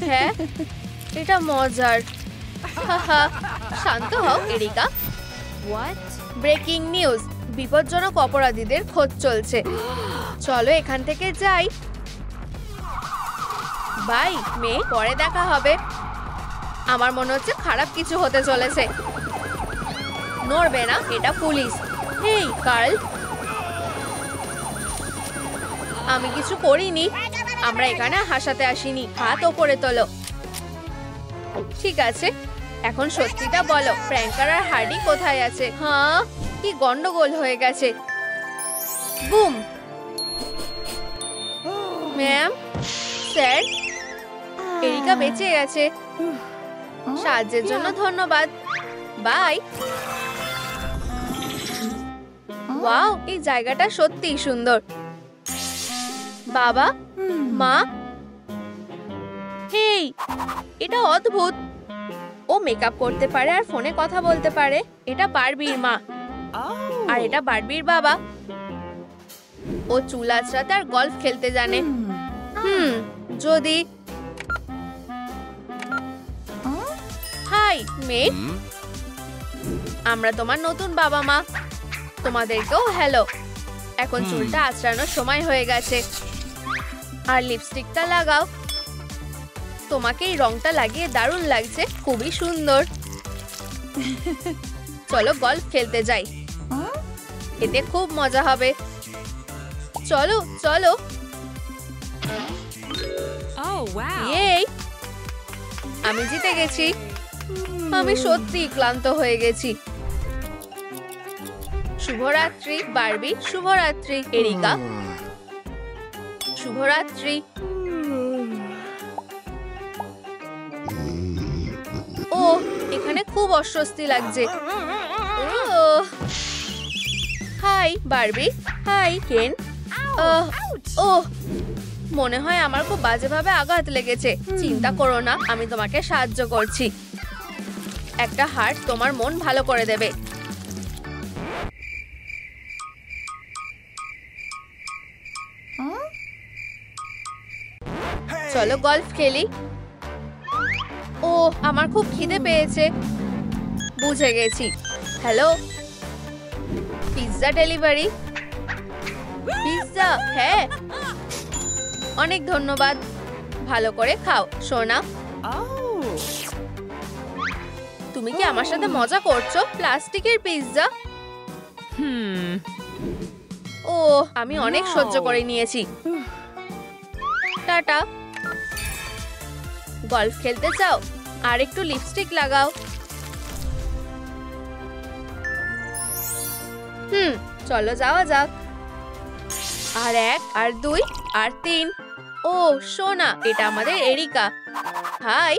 হ্যাঁ, এটা মজার। হাহা, শান্ত হও এরিকা। ব্রেকিং নিউজ, বিপজ্জনক অপরাধীদের খোঁজ চলছে। চলো এখান থেকে যাই। বাই মেয়ে, পরে দেখা হবে। আমার মনে হচ্ছে খারাপ কিছু হতে চলেছে। নড়বে না, এটা পুলিশ। হেই কার্ল, আমি কিছু করিনি। আমরা এখানে হাসাতে আসিনি। হাত ওপরে তোলো। ঠিক আছে, এখন সত্যিটা বলো, ফ্র্যাঙ্কার আর হার্ডি কোথায় আছে? হ্যাঁ, কি গন্ডগোল হয়ে গেছে। বুম। ম্যাম, স্যার, এরিকা বেঁচে গেছে। সাহায্যের জন্য ধন্যবাদ। বাই। ওয়াও, এই জায়গাটা সত্যিই সুন্দর। বাবা, মা, হেই, এটা অদ্ভুত। ও মেকআপ করতে পারে আর ফোনে কথা বলতে পারে। এটা বারবির মা আর এটা বারবির বাবা। ও চুল আঁচড়াতে আর গলফ খেলতে জানে। যদি হাই মেয়ে, আমরা তোমার নতুন বাবা মা। তোমাদেরকেও হ্যালো। এখন চুলটা আঁচড়ানোর সময় হয়ে গেছে। আর লিপস্টিকটা লাগাও। তোমাকে এই রংটা লাগিয়ে দারুণ লাগছে, খুবই সুন্দর। চলো গল্ফ খেলতে যাই, এতে খুব মজা হবে। চলো চলো। এই, আমি জিতে গেছি। আমি সত্যি ক্লান্ত হয়ে গেছি। শুভরাত্রি বারবি, শুভরাত্রি এরিকা, শুভরাত্রি। ও, এখানে খুব অস্বস্তি লাগছে। High Barbie. হাই কেন। ওহ, মনে হয় আমার খুব বাজেভাবে আঘাত লেগেছে। চিন্তা করো না, আমি তোমাকে সাহায্য করছি। একটা হার্ট তোমার মন ভালো করে দেবে। চলো গল্ফ খেলি। ও, আমার খুব খিদে পেয়েছে। বুঝে গেছি। Hello, pizza delivery. পিৎজা? হ্যাঁ, অনেক ধন্যবাদ। ভালো করে খাও সোনা। তুমি কি আমার সাথে মজা করছো? প্লাস্টিকের পিৎজা? ও, আমি অনেক সহ্য করে নিয়েছি। টাটা। গল্ফ খেলতে চাও? আর একটু লিপস্টিক লাগাও। চলো যাওয়া যাক। আর 1 আর 2 আর 3। ও সোনা, এটা আমাদের এরিকা। হাই।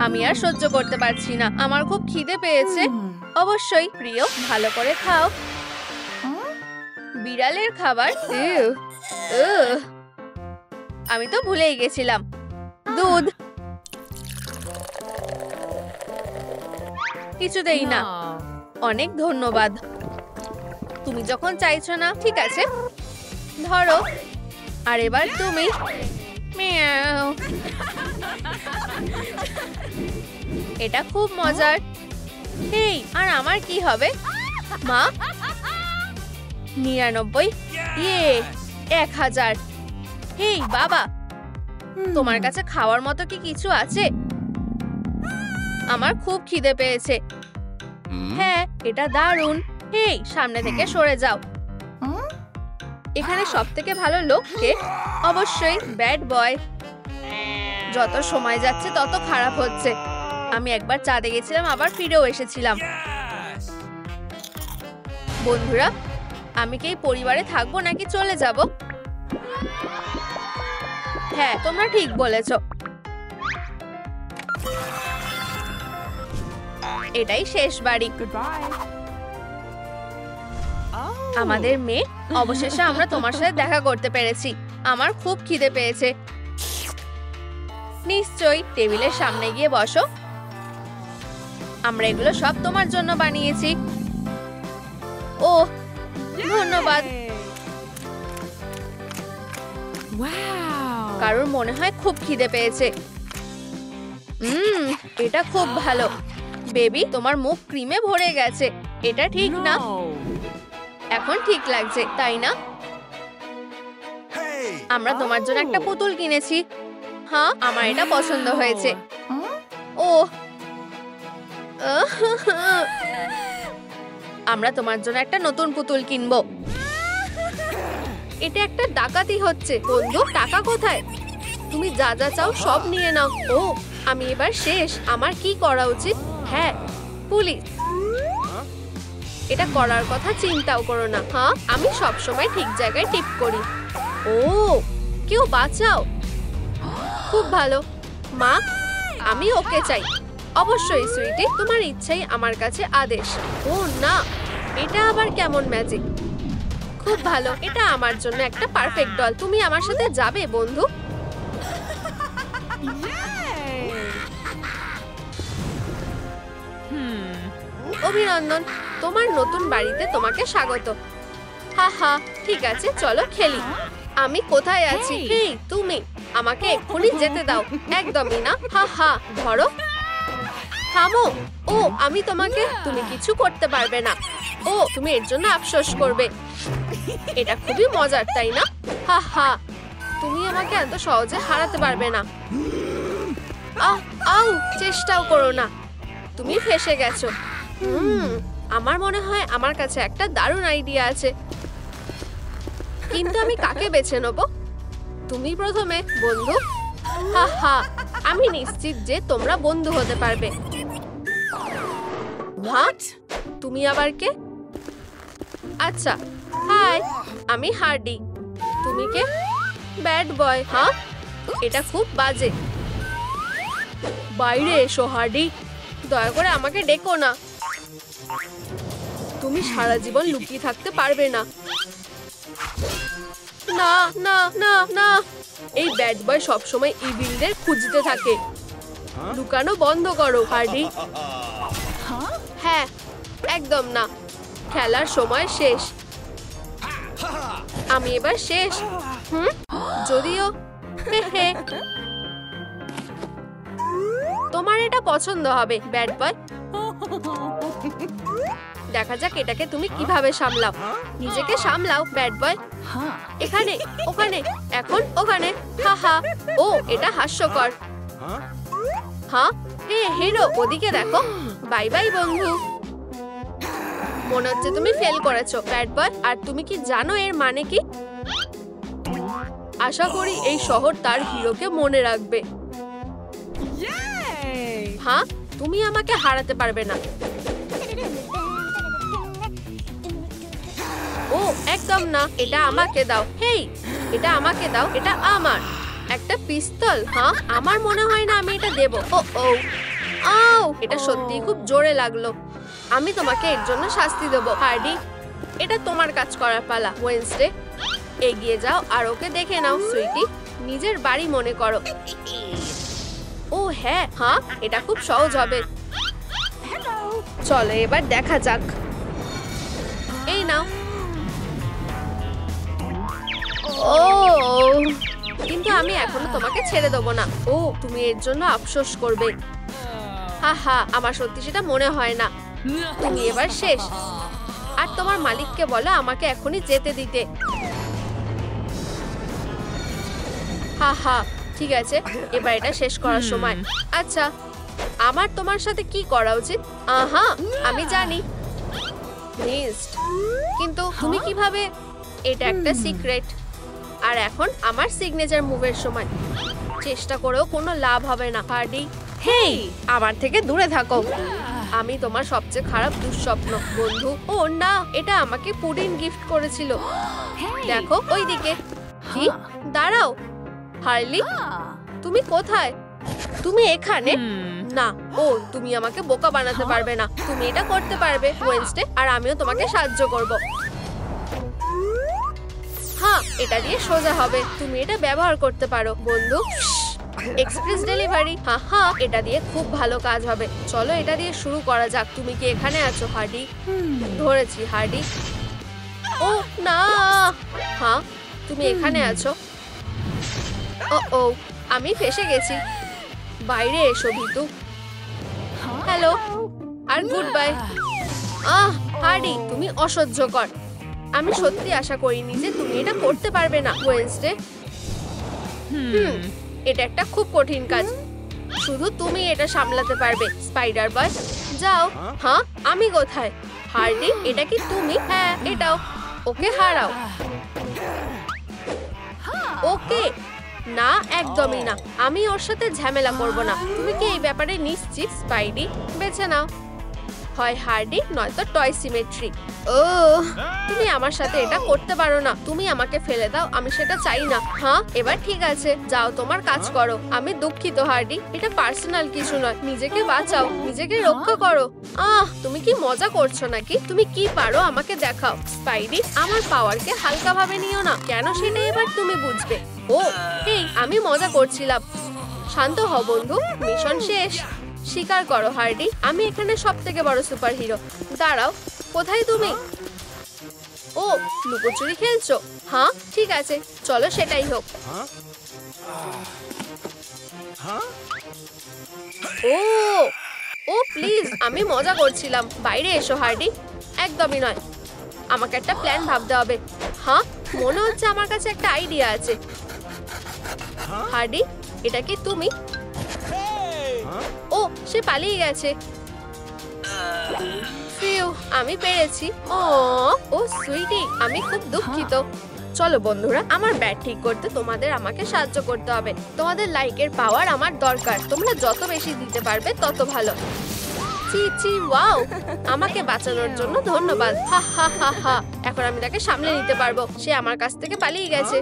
আমি আর সহ্য করতে পারছি না, আমার খুব খিদে পেয়েছে। অবশ্যই প্রিয়, ভালো করে খাও। বিড়ালের খাবার? আমি তো ভুলেই গেছিলাম। দুধ। কিছুতেই না। অনেক ধন্যবাদ। তুমি যখন চাইছো না, ঠিক আছে, ধরো। আর এবার তুমি। মিয়াও। এটা খুব মজার। এই, আর আমার কি হবে? মা। 99। ইয়ে, 1000। হেই বাবা, তোমার কাছে খাওয়ার মতো কি কিছু আছে? আমার খুব খিদে পেয়েছে। হ্যাঁ, এটা দারুণ। হেই, সামনে থেকে সরে যাও। এখানে সবথেকে ভালো লোক কে? অবশ্যই ব্যাড বয়। যত সময় যাচ্ছে তত খারাপ হচ্ছে। আমি একবার চাঁদে গেছিলাম, আবার ফিরেও এসেছিলাম। বন্ধুরা, আমি কি এই পরিবারে থাকবো নাকি চলে যাব? হ্যাঁ, তোমরা ঠিক বলেছো। এটাই শেষ বাড়ি। আমাদের মেয়ে, অবশেষে আমরা তোমার সাথে দেখা করতে পেরেছি। আমার খুব খিদে পেয়েছে। নিশ্চয়ই, টেবিলের সামনে গিয়ে বসো। আমরা এগুলো সব তোমার জন্য বানিয়েছি। ও, ধন্যবাদ। কারোর মনে হয় খুব খিদে পেয়েছে। এটা খুব ভালো। বেবি, তোমার মুখ ক্রিমে ভরে গেছে। এটা ঠিক না। এখন ঠিক লাগছে, তাই না? আমরা তোমার জন্য একটা পুতুল কিনেছি। হ্যাঁ, আমার এটা পছন্দ হয়েছে। ও, আমরা তোমার জন্য একটা নতুন পুতুল কিনবো। এটা একটা ডাকাতি হচ্ছে। বন্ধু, টাকা কোথায়? তুমি যা যা চাও সব নিয়ে নাও। ও, আমি এবার শেষ। আমার কি করা উচিত? হ্যাঁ, পুলিশ। এটা করার কথা চিন্তাও করো না। হ্যাঁ, আমি সব সময় ঠিক জায়গায় টিপ করি। ও, কেউ বাঁচাও। খুব ভালো। মা, আমি ওকে চাই। অবশ্যই সুইটি, তোমার ইচ্ছাই আমার কাছে আদেশ। ও না, এটা আবার কেমন ম্যাজিক? খুব ভালো, এটা আমার জন্য একটা পারফেক্ট ডল। তুমি আমার সাথে যাবে বন্ধু? অভিনন্দন, তোমার নতুন বাড়িতে তোমাকে স্বাগত। হা হা, ঠিক আছে, চলো খেলি। আমি কোথায় আছি? হেই তুমি, আমাকে এক্ষুনি যেতে দাও। একদমই না। হা হা, ধরো। থামো। ও, আমি তোমাকে। তুমি কিছু করতে পারবে না। ও, তুমি এর জন্য আফসোস করবে। এটা খুবই মজার, তাই না? হা হা, তুমি আমাকে এত সহজে হারাতে পারবে না। আউ, চেষ্টাও করো না, তুমি ফেঁসে গেছো। আমার মনে হয় আমার কাছে একটা দারুণ আইডিয়া আছে, কিন্তু আমি কাকে বেছে নেব? তুমি প্রথমে, বন্ধু। হা হা, আমি নিশ্চিত যে তোমরা বন্ধু হতে পারবে। হ্যাঁ, তুমি আবার কে? আচ্ছা, হাই, আমি হার্ডি। তুমি কে? Bad boy. হ্যাঁ, এটা খুব বাজে। বাইরে এসো হার্ডি, দয়া করে আমাকে ডেকো না। তুমি সারা জীবন লুকিয়ে থাকতে পারবে না। না না না না, এই ব্যাড বয় সবসময় ইভিলদের খুঁজতে থাকে। লুকানো বন্ধ করো হার্ডি। হ্যাঁ, একদম না, খেলার সময় শেষ। আমি এবার শেষ। যদিও তোমার এটা পছন্দ হবে ব্যাড বয়। দেখা যাক এটাকে তুমি কিভাবে সামলাও। নিজেকে সামলাও ব্যাড বয়। এখানে, ওখানে, এখন ওখানে। হা হা, ও এটা হাস্যকর। হ্যাঁ, হে হিরো, ওদিকে দেখো। বাই বাই বন্ধু। মনে হচ্ছে তুমি ফেল করেছো ব্যাড বয়। আর তুমি কি জানো এর মানে কি? আশা করি এই শহর তার হিরোকে মনে রাখবে। হ্যাঁ, তুমি আমাকে হারাতে পারবে না। ও একদম না, এটা আমাকে দাও। হেই, এটা আমাকে দাও, এটা আমার। একটা পিস্তল? হ্যাঁ, আমার মনে হয় না আমি এটা দেব। ও ও, আউ, এটা সত্যিই খুব জোরে লাগলো। আমি তোমাকে এর জন্য শাস্তি দেবো হার্ডি। এটা তোমার কাজ করার পালা ওয়েডনেসডে। এগিয়ে যাও আর ওকে দেখে নাও সুইটি। নিজের বাড়ি মনে করো। ও হ্যাঁ, হ্যাঁ, এটা খুব সহজ হবে। চলো এবার দেখা যাক। এই নাও। ও, কিন্তু আমি এখনো তোমাকে ছেড়ে দেবো না। ও, তুমি এর জন্য আফসোস করবে। হা হা, আমার সত্যি সেটা মনে হয় না। তুমি এবার শেষ। আর তোমার মালিককে বলো আমাকে এখনই যেতে দিতে। হা হা, ঠিক আছে, এবার এটা শেষ করার সময়। আচ্ছা, আমার তোমার সাথে কি করা উচিত? আহা, আমি জানি, মিস্ট। কিন্তু তুমি কিভাবে? এটা একটা সিক্রেট। আর এখন আমার সিগনেচার মুভের সময়। চেষ্টা করেও কোনো লাভ হবে না হার্ডি। হেই, আমার থেকে দূরে থাকো। আমি তোমার সবচেয়ে খারাপ দুঃস্বপ্ন বন্ধু। ও না, এটা আমাকে পুডিং গিফট করেছিল। দেখো ওইদিকে। কি? দাঁড়াও হার্লি, তুমি কোথায়? তুমি এখানে? না, ও তুমি আমাকে বোকা বানাতে পারবে না। তুমি এটা করতে পারবে ওয়েডনেসডে, আর আমিও তোমাকে সাহায্য করব। হ্যাঁ, এটা দিয়ে সোজা হবে। তুমি এটা ব্যবহার করতে পারো বন্ধু। Express delivery. হ্যাঁ হ্যাঁ, এটা দিয়ে খুব ভালো কাজ হবে। চলো এটা দিয়ে শুরু করা যাক। তুমি কি এখানে আছো হার্ডি? ধরেছি হার্ডি। ও না, হ্যাঁ, তুমি এখানে আছো। ও ও, আমি ফেসে গেছি। বাইরে এসো ভিতু। হ্যালো আর গুড বাই। হার্ডি, তুমি অসহ্যকর। আমি সত্যি আশা করিনি যে তুমি এটা করতে পারবে না ওয়েডনেসডে। এটা একটা খুব কঠিন কাজ। শুধু তুমি এটা সামলাতে পারবে স্পাইডার বয়। যাও। হ্যাঁ, আমি কোথায়? হার্ডি, এটা কি তুমি? হ্যাঁ, এটাও। ওকে হারাও। ওকে না, একদমই না। আমি ওর সাথে ঝামেলা করব না। তুমি কি এই ব্যাপারে নিশ্চিত স্পাইডি? বেছে নাও, হয় হার্ডি নয়তো টয় সিমেট্রি। ও, তুমি আমার সাথে এটা করতে পারো না। তুমি আমাকে ফেলে দাও, আমি সেটা চাই না। হ্যাঁ, এবার ঠিক আছে, যাও তোমার কাজ করো। আমি দুঃখিত হার্ডি, এটা পার্সোনাল কিছু নয়। নিজেকে বাঁচাও, নিজেকে রক্ষা করো। তুমি কি মজা করছো নাকি? তুমি কি পারো আমাকে দেখাও স্পাইডি। আমার পাওয়ারকে হালকা ভাবে নিও না। কেন সেটা এবার তুমি বুঝবে। ও এই, আমি মজা করছিলাম। শান্ত হও বন্ধু, মিশন শেষ। স্বীকার করো হার্ডি, আমি এখানে সবথেকে বড় সুপার হিরো। দাঁড়াও, কোথায় তুমি? ও, লুকোচুরি খেলছো? হ্যাঁ, ঠিক আছে, চলো সেটাই হোক। ও ও প্লিজ, আমি মজা করছিলাম। বাইরে এসো হার্ডি। একদমই নয়, আমাকে একটা প্ল্যান ভাবতে হবে। হ্যাঁ, মনে হচ্ছে আমার কাছে একটা আইডিয়া আছে। হার্ডি, এটা কি তুমি? ও সে পালিয়ে গেছে। ফিউ, আমি পেরেছি। ও সুইটি, আমি খুব দুঃখিত। চলো বন্ধুরা, আমার ব্যাট ঠিক করতে তোমাদের আমাকে সাহায্য করতে হবে। তোমাদের লাইকের পাওয়ার আমার দরকার। তোমরা যত বেশি দিতে পারবে তত ভালো। ওয়াও, আমাকে বাঁচানোর জন্য ধন্যবাদ। হা হা হা হা। এখন আমি তাকে সামলে নিতে পারবো। সে আমার কাছ থেকে পালিয়ে গেছে।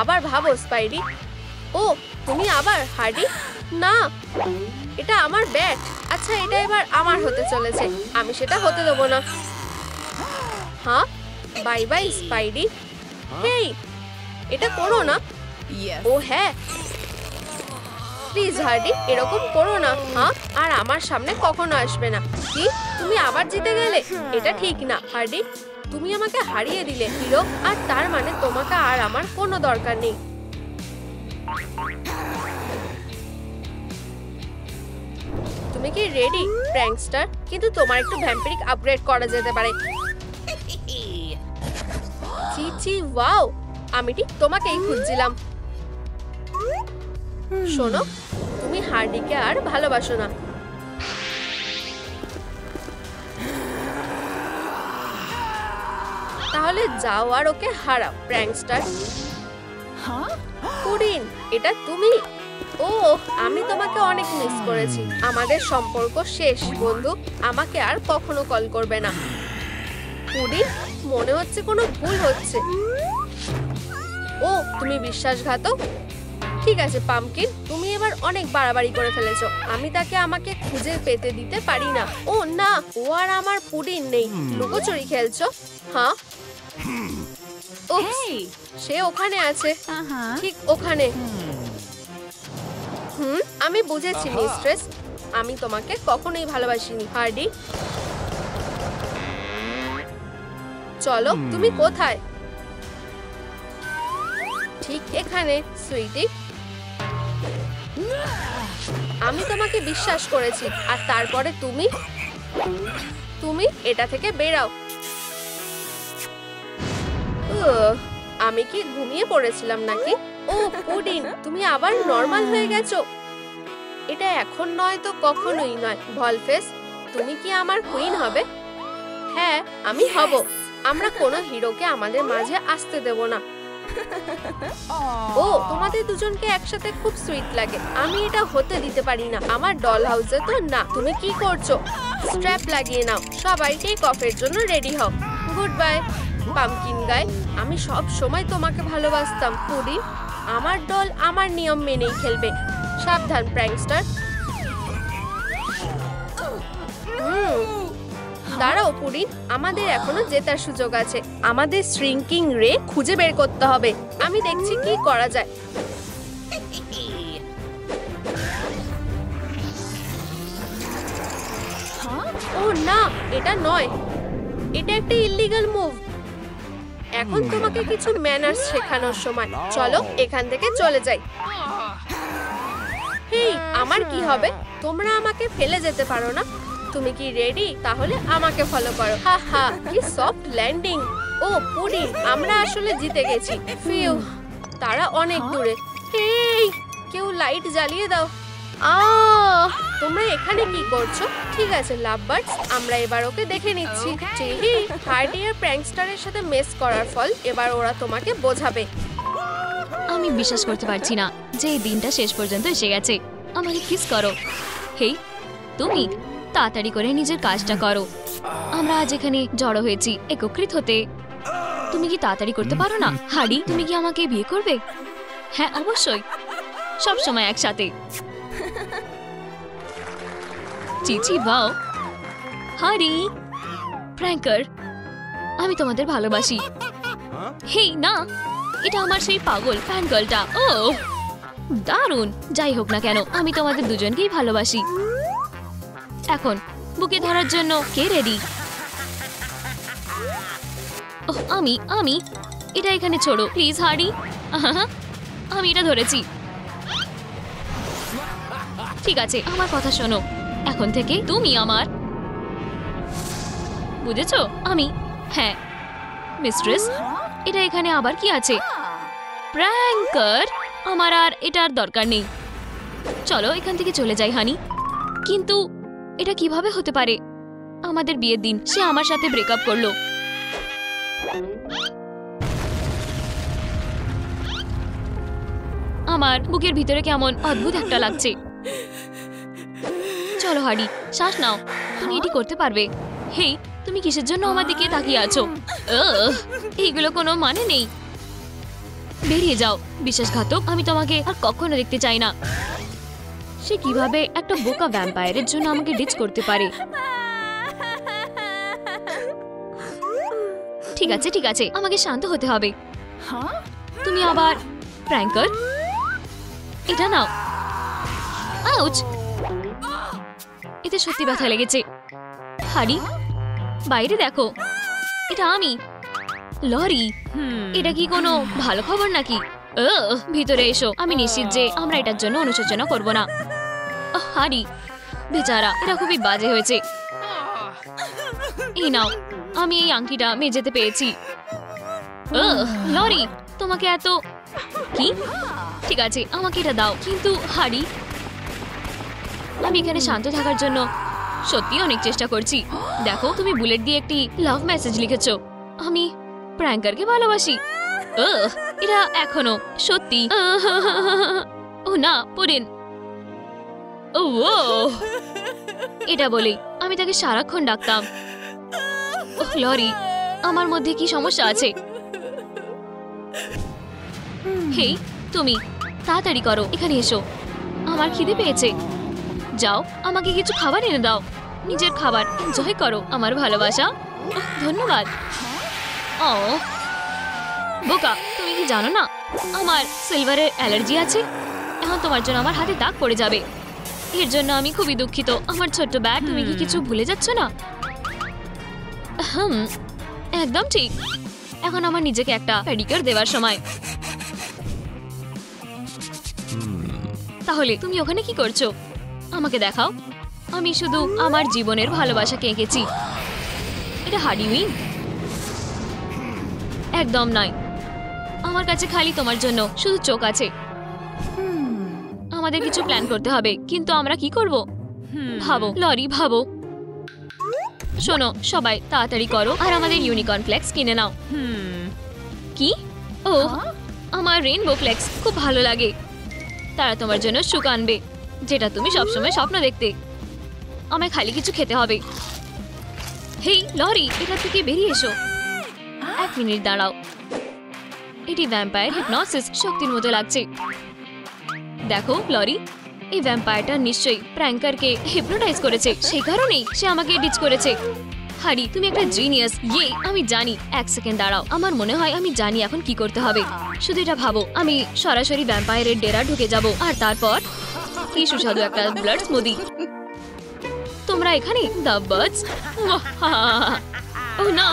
আবার ভাবো স্পাইডি। ও তুমি আবার হার্ডি? না, এটা আমার ব্যাট। আচ্ছা, এটা এবার আমার হতে চলেছে। আমি সেটা হতে দেবো না। হ্যাঁ, বাই বাই স্পাইডি। হেই, এটা করো না। ও হ্যাঁ, প্লিজ হার্ডি, এরকম করো না। হ্যাঁ, আর আমার সামনে কখনো আসবে না। কি, তুমি আবার জিতে গেলে? এটা ঠিক না হার্ডি। তুমি আমাকে হারিয়ে দিলে হিরো, আর তার মানে তোমাকে আর আমার কোনো দরকার নেই। তুমি কি রেডি প্র্যাঙ্কস্টার? কিন্তু তোমার একটু ভ্যাম্পিরিক আপগ্রেড করা যেতে পারে। ওয়াও, আমি ঠিক তোমাকেই খুঁজছিলাম। শোনো, তুমি হার্ডিকে আর ভালোবাসো না। তাহলে যাও আর ওকে হারাও প্র্যাঙ্কস্টার। পুডিন, এটা তুমি? ও, আমি তোমাকে অনেক মিস করেছি। আমাদের সম্পর্ক শেষ বন্ধু। আমাকে আর কখনো কল করবে না। পুডিন, মনে হচ্ছে কোনো ভুল হচ্ছে। ও, তুমি বিশ্বাসঘাতক। ঠিক আছে পামকিন, তুমি এবার অনেক বাড়াবাড়ি করে ফেলেছো। আমি তাকে আমাকে খুঁজে পেতে দিতে পারি না। ও না, ও আর আমার পুডিন নেই। লুকোচুরি খেলছো? হ্যাঁ, সে ওখানে আছে, ঠিক ওখানে। আমি বুঝেছি মিস্ট্রেস। আমি তোমাকে কখনোই ভালোবাসিনি হার্ডি। চলো, তুমি কোথায়? ঠিক এখানে সুইটি। আমি তোমাকে বিশ্বাস করেছি, আর তারপরে তুমি এটা থেকে বেরাও। আমি কি ঘুমিয়ে পড়েছিলাম নাকি? ও পুডিন, তুমি আবার নরমাল হয়ে গেছো। এটা এখন নয় তো কখনোই নয়। ভলফেস, তুমি কি আমার কুইন হবে? হ্যাঁ, আমি হব। আমরা কোনো হিরোকে আমাদের মাঝে আসতে দেব না। ও, তোমাদের দুজনকে একসাথে খুব সুইট লাগে। আমি এটা হতে দিতে পারি না। আমার ডল হাউসে তো না। তুমি কি করছো? স্ট্র্যাপ লাগিয়ে নাও। সবাই টেক অফের জন্য রেডি হও। গুড বাই পামকিন গাই। আমি সব সময় তোমাকে ভালোবাসতাম পুডিন। আমার ডল আমার নিয়ম মেনেই খেলবে। সাবধান প্র্যাঙ্কস্টার। দাঁড়াও পুডিন, আমাদের এখনো জেতার সুযোগ আছে। আমাদের শ্রিঙ্কিং রে খুঁজে বের করতে হবে। আমি দেখছি কি করা যায়। ও না, এটা নয়। এটা একটা ইল্লিগাল মুভ। এখন তোমাকে কিছু ম্যানার্স শেখানোর সময়। চলো এখান থেকে চলে যাই। হেই, আমার কি হবে? তোমরা আমাকে ফেলে যেতে পারো না। তুমি কি রেডি? তাহলে আমাকে ফলো করো। হা হা, কি সফট ল্যান্ডিং। ও পুডিন, আমরা আসলে জিতে গেছি। ফিউ, তারা অনেক দূরে। হেই, কেউ লাইট জ্বালিয়ে দাও। তোমরা এখানে কি করছো? ঠিক আছে লাভ বার্ডস, আমরা এবার ওকে দেখে নিচ্ছি। হার্ডি আর প্র্যাঙ্কস্টারের সাথে মেস করার ফল এবার ওরা তোমাকে বোঝাবে। আমি বিশ্বাস করতে পারছি না যে এই দিনটা শেষ পর্যন্ত এসে গেছে। আমাকে কিস করো। হেই, তুমি তাড়াতাড়ি করে নিজের কাজটা করো। আমরা আজ এখানে জড়ো হয়েছি একত্রিত হতে। তুমি কি তাড়াতাড়ি করতে পারো না? হার্ডি, তুমি কি আমাকে বিয়ে করবে? হ্যাঁ অবশ্যই, সব সময় একসাথে। চিচি বাও। হার্ডি, প্র্যাঙ্কার, আমি তোমাদের ভালোবাসি। হেই না, এটা আমার সেই পাগল ফ্যান গার্লটা। ও দারুণ। যাই হোক না কেন, আমি তোমাদের দুজনকেই ভালোবাসি। এখন বুকে ধরার জন্য কে রেডি? ওহ, আমি এটা এখানে ছোড়ো প্লিজ হার্ডি। আমি এটা ধরেছি। ঠিক আছে, আমার কথা শোনো। এখন থেকে তুমি আমার, বুঝেছো? হ্যাঁ মিস্ট্রেস, এটা এখানে আবার কি আছে? প্র্যাঙ্কার, আমার আর এটার দরকার নেই। চলো এখান থেকে চলে যাই হানি। কিন্তু এটা কিভাবে হতে পারে? আমাদের বিয়ের দিন সে আমার সাথে ব্রেকআপ করলো। আমার বুকের ভিতরে কেমন অদ্ভুত একটা লাগছে। চলো হানি, শ্বাস নাও, তুমি এটি করতে পারবে। হেই, তুমি কিসের জন্য আমার দিকে তাকিয়ে আছো? এইগুলো কোনো মানে নেই। বেরিয়ে যাও বিশ্বাসঘাতক, আমি তোমাকে আর কখনো দেখতে চাই না। সে কিভাবে একটা বোকা ভ্যাম্পায়ারের জন্য আমাকে ডিচ করতে পারে? ঠিক আছে ঠিক আছে, আমাকে শান্ত হতে হবে। তুমি আবার প্র্যাঙ্কার? এটা নাও। আউচ! এতে সত্যি ব্যথা লেগেছে। হানি, বাইরে দেখো, এটা আমি লরি। এটা কি কোনো ভালো খবর নাকি? ভিতরে এসো, আমি নিশ্চিত যে আমরা এটার জন্য অনুশোচনা করব না। হানি বেচারা, এটা খুবই বাজে হয়েছে। এই নাও, আমি এই আংটিটা মেঝেতে পেয়েছি। লরি, তোমাকে এত কি? ঠিক আছে, আমাকে এটা দাও। কিন্তু হানি, আমি এখানে শান্ত থাকার জন্য সত্যি অনেক চেষ্টা করছি। দেখো, তুমি বুলেট দিয়ে একটি লাভ মেসেজ লিখেছো। আমি প্র্যাঙ্কারকে ভালোবাসি। এটা এখনো সত্যি। ও না, পুরিন। ও এটা বলেই আমি তাকে সারাক্ষণ ডাকতাম। লরি, আমার মধ্যে কি সমস্যা আছে? হেই তুমি, তাড়াতাড়ি করো, এখানে এসো, আমার খিদে পেয়েছে। যাও, আমাকে কিছু খাবার এনে দাও। নিজের খাবার এনজয় করো। আমার ভালোবাসা। ধন্যবাদ। ও বোকা, তুমি কি জানো না আমার সিলভারের অ্যালার্জি আছে? এখন তোমার জন্য আমার হাতে দাগ পড়ে যাবে। এর জন্য আমি খুবই দুঃখিত। আমার ছোট্ট ব্যাগ, তুমি কি কিছু ভুলে যাচ্ছ না? একদম ঠিক। এখন আমার নিজেকে একটা পেডিকিউর দেওয়ার সময়। তাহলে তুমি ওখানে কি করছো? আমাকে দেখাও। আমি শুধু আমার জীবনের ভালোবাসাকে এঁকেছি। এটা হানি উইং? একদম নয়। আমার কাছে খালি তোমার জন্য শুধু চোখ আছে। আমাদের কিছু প্ল্যান করতে হবে, কিন্তু আমরা কি করব? ভাবো লরি, ভাবো। শোনো সবাই, তাড়াতাড়ি করো আর আমাদের ইউনিকর্ন ফ্লেক্স কিনে নাও। কি? ও, আমার রেইনবো ফ্লেক্স খুব ভালো লাগে। তারা তোমার জন্য সুখ আনবে, যেটা তুমি সবসময় স্বপ্ন দেখতে। আমায় খালি কিছু খেতে হবে। হেই লরি, এটা থেকে বেরিয়ে এসো। 1 মিনিট দাঁড়াও। এটি ভ্যাম্পায়ার হিপনোসিস শক্তির মতো লাগছে। দেখো লরি, এই ভ্যাম্পায়ারটা নিশ্চয়ই প্র্যাঙ্কারকে হিপনোটাইজ করেছে, সেই কারণেই সে আমাকে ডিচ করেছে। হানি, তুমি একটা জিনিয়াস। আমি জানি। 1 সেকেন্ড দাঁড়াও, আমার মনে হয় আমি জানি এখন কি করতে হবে। শুধু এটা ভাবো, আমি সরাসরি ভ্যাম্পায়ারের ডেরা ঢুকে যাব, আর তারপর কি সুস্বাদু একটা ব্লাড স্মুদি। তোমরা এখানে? The birds? ও না,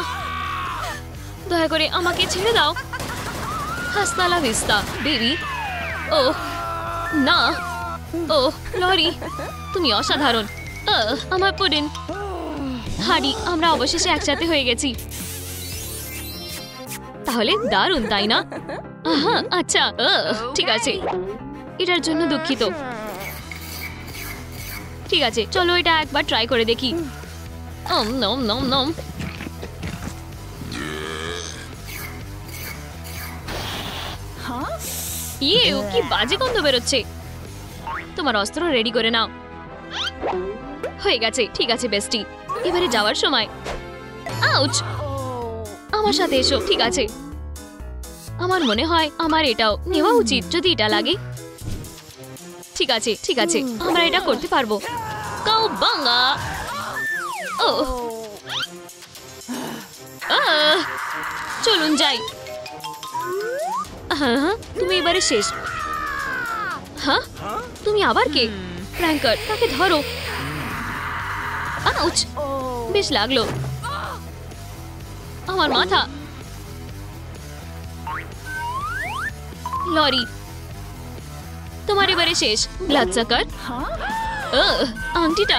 দয়া করে আমাকে ছেড়ে দাও। হাস্তা লা ভিস্তা বেবি। ও না, ও লরি, তুমি অসাধারণ। আমার পুডিন। হানি, আমরা অবশেষে একসাথে হয়ে গেছি। তাহলে দারুণ, তাই না? আচ্ছা, ঠিক আছে, এটার জন্য দুঃখিত। ঠিক আছে, চলো এটা একবার ট্রাই করে দেখি। নম নম নম। ইউ, কি বাজে গন্ধ বেরোচ্ছে। তোমার অস্ত্র রেডি করে নাও। হয়ে গেছে। ঠিক আছে বেস্টি, এবারে যাওয়ার সময়। আউচ! আমার সাথে এসো। ঠিক আছে, আমার মনে হয় আমার এটাও নেওয়া উচিত যদি এটা লাগে। ঠিক আছে ঠিক আছে, আমরা এটা করতে পারবো। কাউবাঙ্গা! ও চলুন যাই। তুমি এবারে শেষ। হ্যাঁ, তুমি আবার কে? প্র্যাঙ্কার, তাকে ধরো। আউচ! বেশ লাগলো। আমার মাথা। লরি, তোমার এবারে শেষ। ব্লাডসাকার, আংটিটা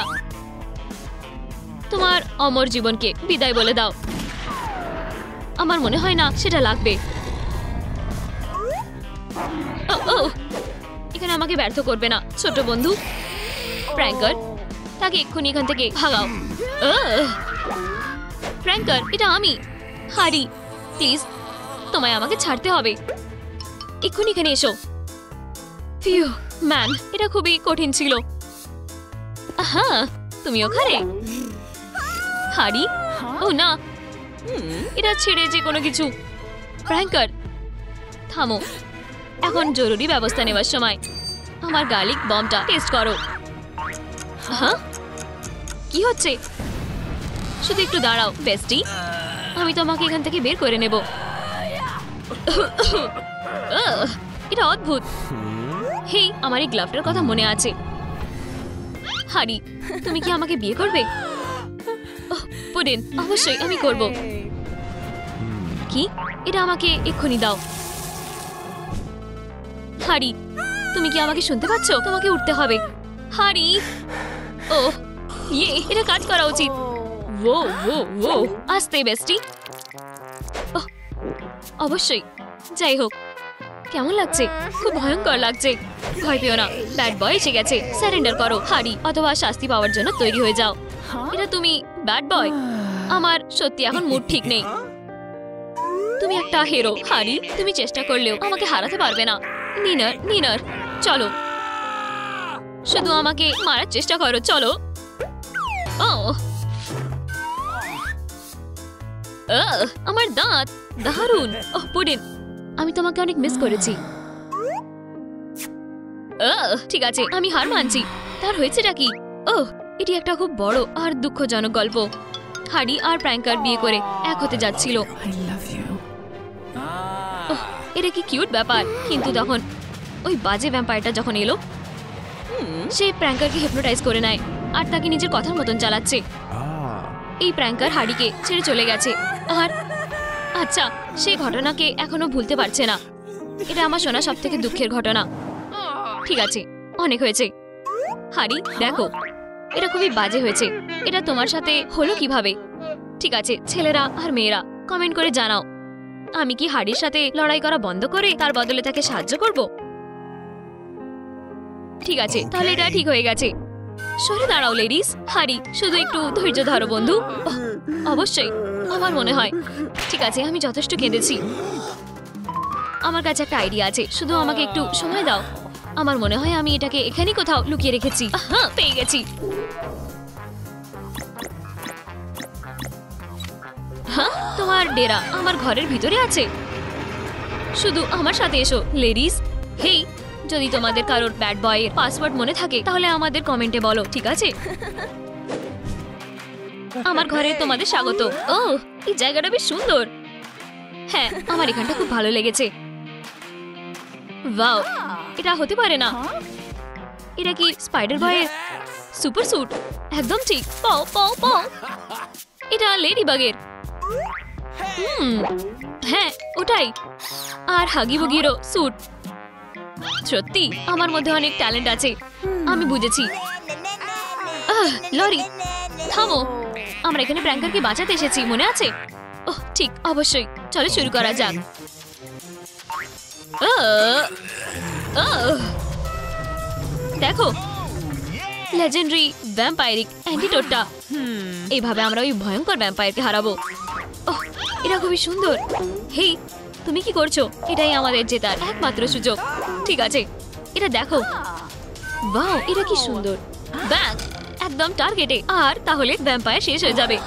তোমার অমর জীবনকে বিদায় বলে দাও। আমার মনে হয় না সেটা লাগবে। এখানে আমাকে ব্যর্থ করবে না ছোট বন্ধু। প্র্যাঙ্কার, তাকে এক্ষুনি এখান থেকে ভাগাও। প্র্যাঙ্কার, এটা আমি হারি, প্লিজ তোমায় আমাকে ছাড়তে হবে। এক্ষুনি এখানে এসো। ফিউ ম্যান, এটা খুবই কঠিন ছিল। হ্যাঁ, তুমি ওখানে হারি? ও না, এটা ছেড়ে যে কোনো কিছু। প্র্যাঙ্কার থামো, এখন জরুরি ব্যবস্থা নেওয়ার সময়। আমার গার্লিক বমটা টেস্ট করো। হ্যাঁ, কি হচ্ছে? শুধু একটু দাঁড়াও বেস্টি, আমি তোমাকে এখান থেকে বের করে নেব। এটা অদ্ভুত। হে, আমার এই গ্লাভটার কথা মনে আছে। হারি, তুমি কি আমাকে বিয়ে করবে? পুডিন, অবশ্যই আমি করব। কি? এটা আমাকে এক্ষুনি দাও। হারি, তুমি কি আমাকে শুনতে পাচ্ছ? তোমাকে উঠতে হবে। হারি, ও ইয়ে, এটা কাজ করা উচিত। ও ও ও, আস্তে বেস্টি। অবশ্যই। যাই হোক, কেমন লাগছে? খুব ভয়ঙ্কর লাগছে। ভয় পেও না, ব্যাড বয় এসে গেছে। সারেন্ডার করো হারি, অথবা শাস্তি পাওয়ার জন্য তৈরি হয়ে যাও। এটা তুমি ব্যাড বয়? আমার সত্যি এখন মুড ঠিক নেই। তুমি একটা হিরো হারি, তুমি চেষ্টা করলেও আমাকে হারাতে পারবে না। নিনার নিনার, চলো, শুধু আমাকে মারার চেষ্টা করো, চলো। ও আমার দাঁত দারুণ। ওহ পুডিন, আমি তোমাকে অনেক মিস করেছি। ঠিক আছে, আমি হার মানছি। তার হয়েছেটা কি? ওহ, এটি একটা খুব বড় আর দুঃখজনক গল্প। হারি আর প্র্যাঙ্কার বিয়ে করে এক হতে যাচ্ছিল। এটা কি কিউট ব্যাপার। কিন্তু তখন ওই বাজে ভ্যাম্পায়ারটা যখন এলো, সে প্র্যাঙ্কারকে হিপনোটাইজ করে নেয় আর তাকে নিজের কথার মতন চালাচ্ছে। এই প্র্যাঙ্কার হারিকে ছেড়ে চলে গেছে আর আচ্ছা, সেই ঘটনাকে এখনো ভুলতে পারছে না। এটা আমার শোনা সব থেকে দুঃখের ঘটনা। ঠিক আছে, অনেক হয়েছে। হারি দেখো, এটা খুবই বাজে হয়েছে। এটা তোমার সাথে হলো কিভাবে? ঠিক আছে ছেলেরা আর মেয়েরা, কমেন্ট করে জানাও, আমি কি হারির সাথে লড়াই করা বন্ধ করে তার বদলে তাকে সাহায্য করব? ঠিক আছে, তাহলে এটা ঠিক হয়ে গেছে। সরে দাঁড়াও লেডিস। হারি, শুধু একটু ধৈর্য ধরো বন্ধু। অবশ্যই, আমার মনে হয়। ঠিক আছে, আমি যথেষ্ট কেঁদেছি। আমার কাছে একটা আইডিয়া আছে, শুধু আমাকে একটু সময় দাও। আমার মনে হয় আমি এটাকে এখানেই কোথাও লুকিয়ে রেখেছি। হ্যাঁ, পেয়ে গেছি। হ্যাঁ, তোমার ডেরা আমার ঘরের ভিতরে আছে। শুধু আমার সাথে এসো লেডিস। হেই, যদি তোমাদের কারোর ব্যাড বয়ের পাসওয়ার্ড মনে থাকে তাহলে আমাদের কমেন্টে বলো, ঠিক আছে? আমার ঘরে তোমাদের স্বাগত। ও, এই জায়গাটা বেশ সুন্দর। হ্যাঁ, আমার এখানটা খুব ভালো লেগেছে। ওয়াও, এটা হতে পারে না। এটা কি স্পাইডার বয়ের সুপার স্যুট? একদম ঠিক। পাও পাও পাও, এটা লেডি বাগের। হ্যাঁ, ওটাই। আর হাগি বুগিরও স্যুট। সত্যি আমার মধ্যে অনেক ট্যালেন্ট আছে। আমি বুঝেছি। লরি, থামো। আমরা এখানে প্র্যাঙ্কারকে বাঁচাতে এসেছি, মনে আছে? ওহ ঠিক, অবশ্যই। চলো শুরু করা যাক। দেখো, লেজেন্ডারি ভ্যাম্পায়ারিক অ্যান্টিডোটটা। এইভাবে আমরা ওই ভয়ঙ্কর ভ্যাম্পায়ারকে হারাবো। ওহ, এটা খুবই সুন্দর। হেই, তুমি কি করছো? এটাই আমাদের জেতার একমাত্র সুযোগ। ঠিক আছে, এটা দেখো। ওয়াও, এটা কি সুন্দর। ব্যাং, একদম টার্গেটে। আর তাহলে ভ্যাম্পায়ার শেষ হয়ে যাবে।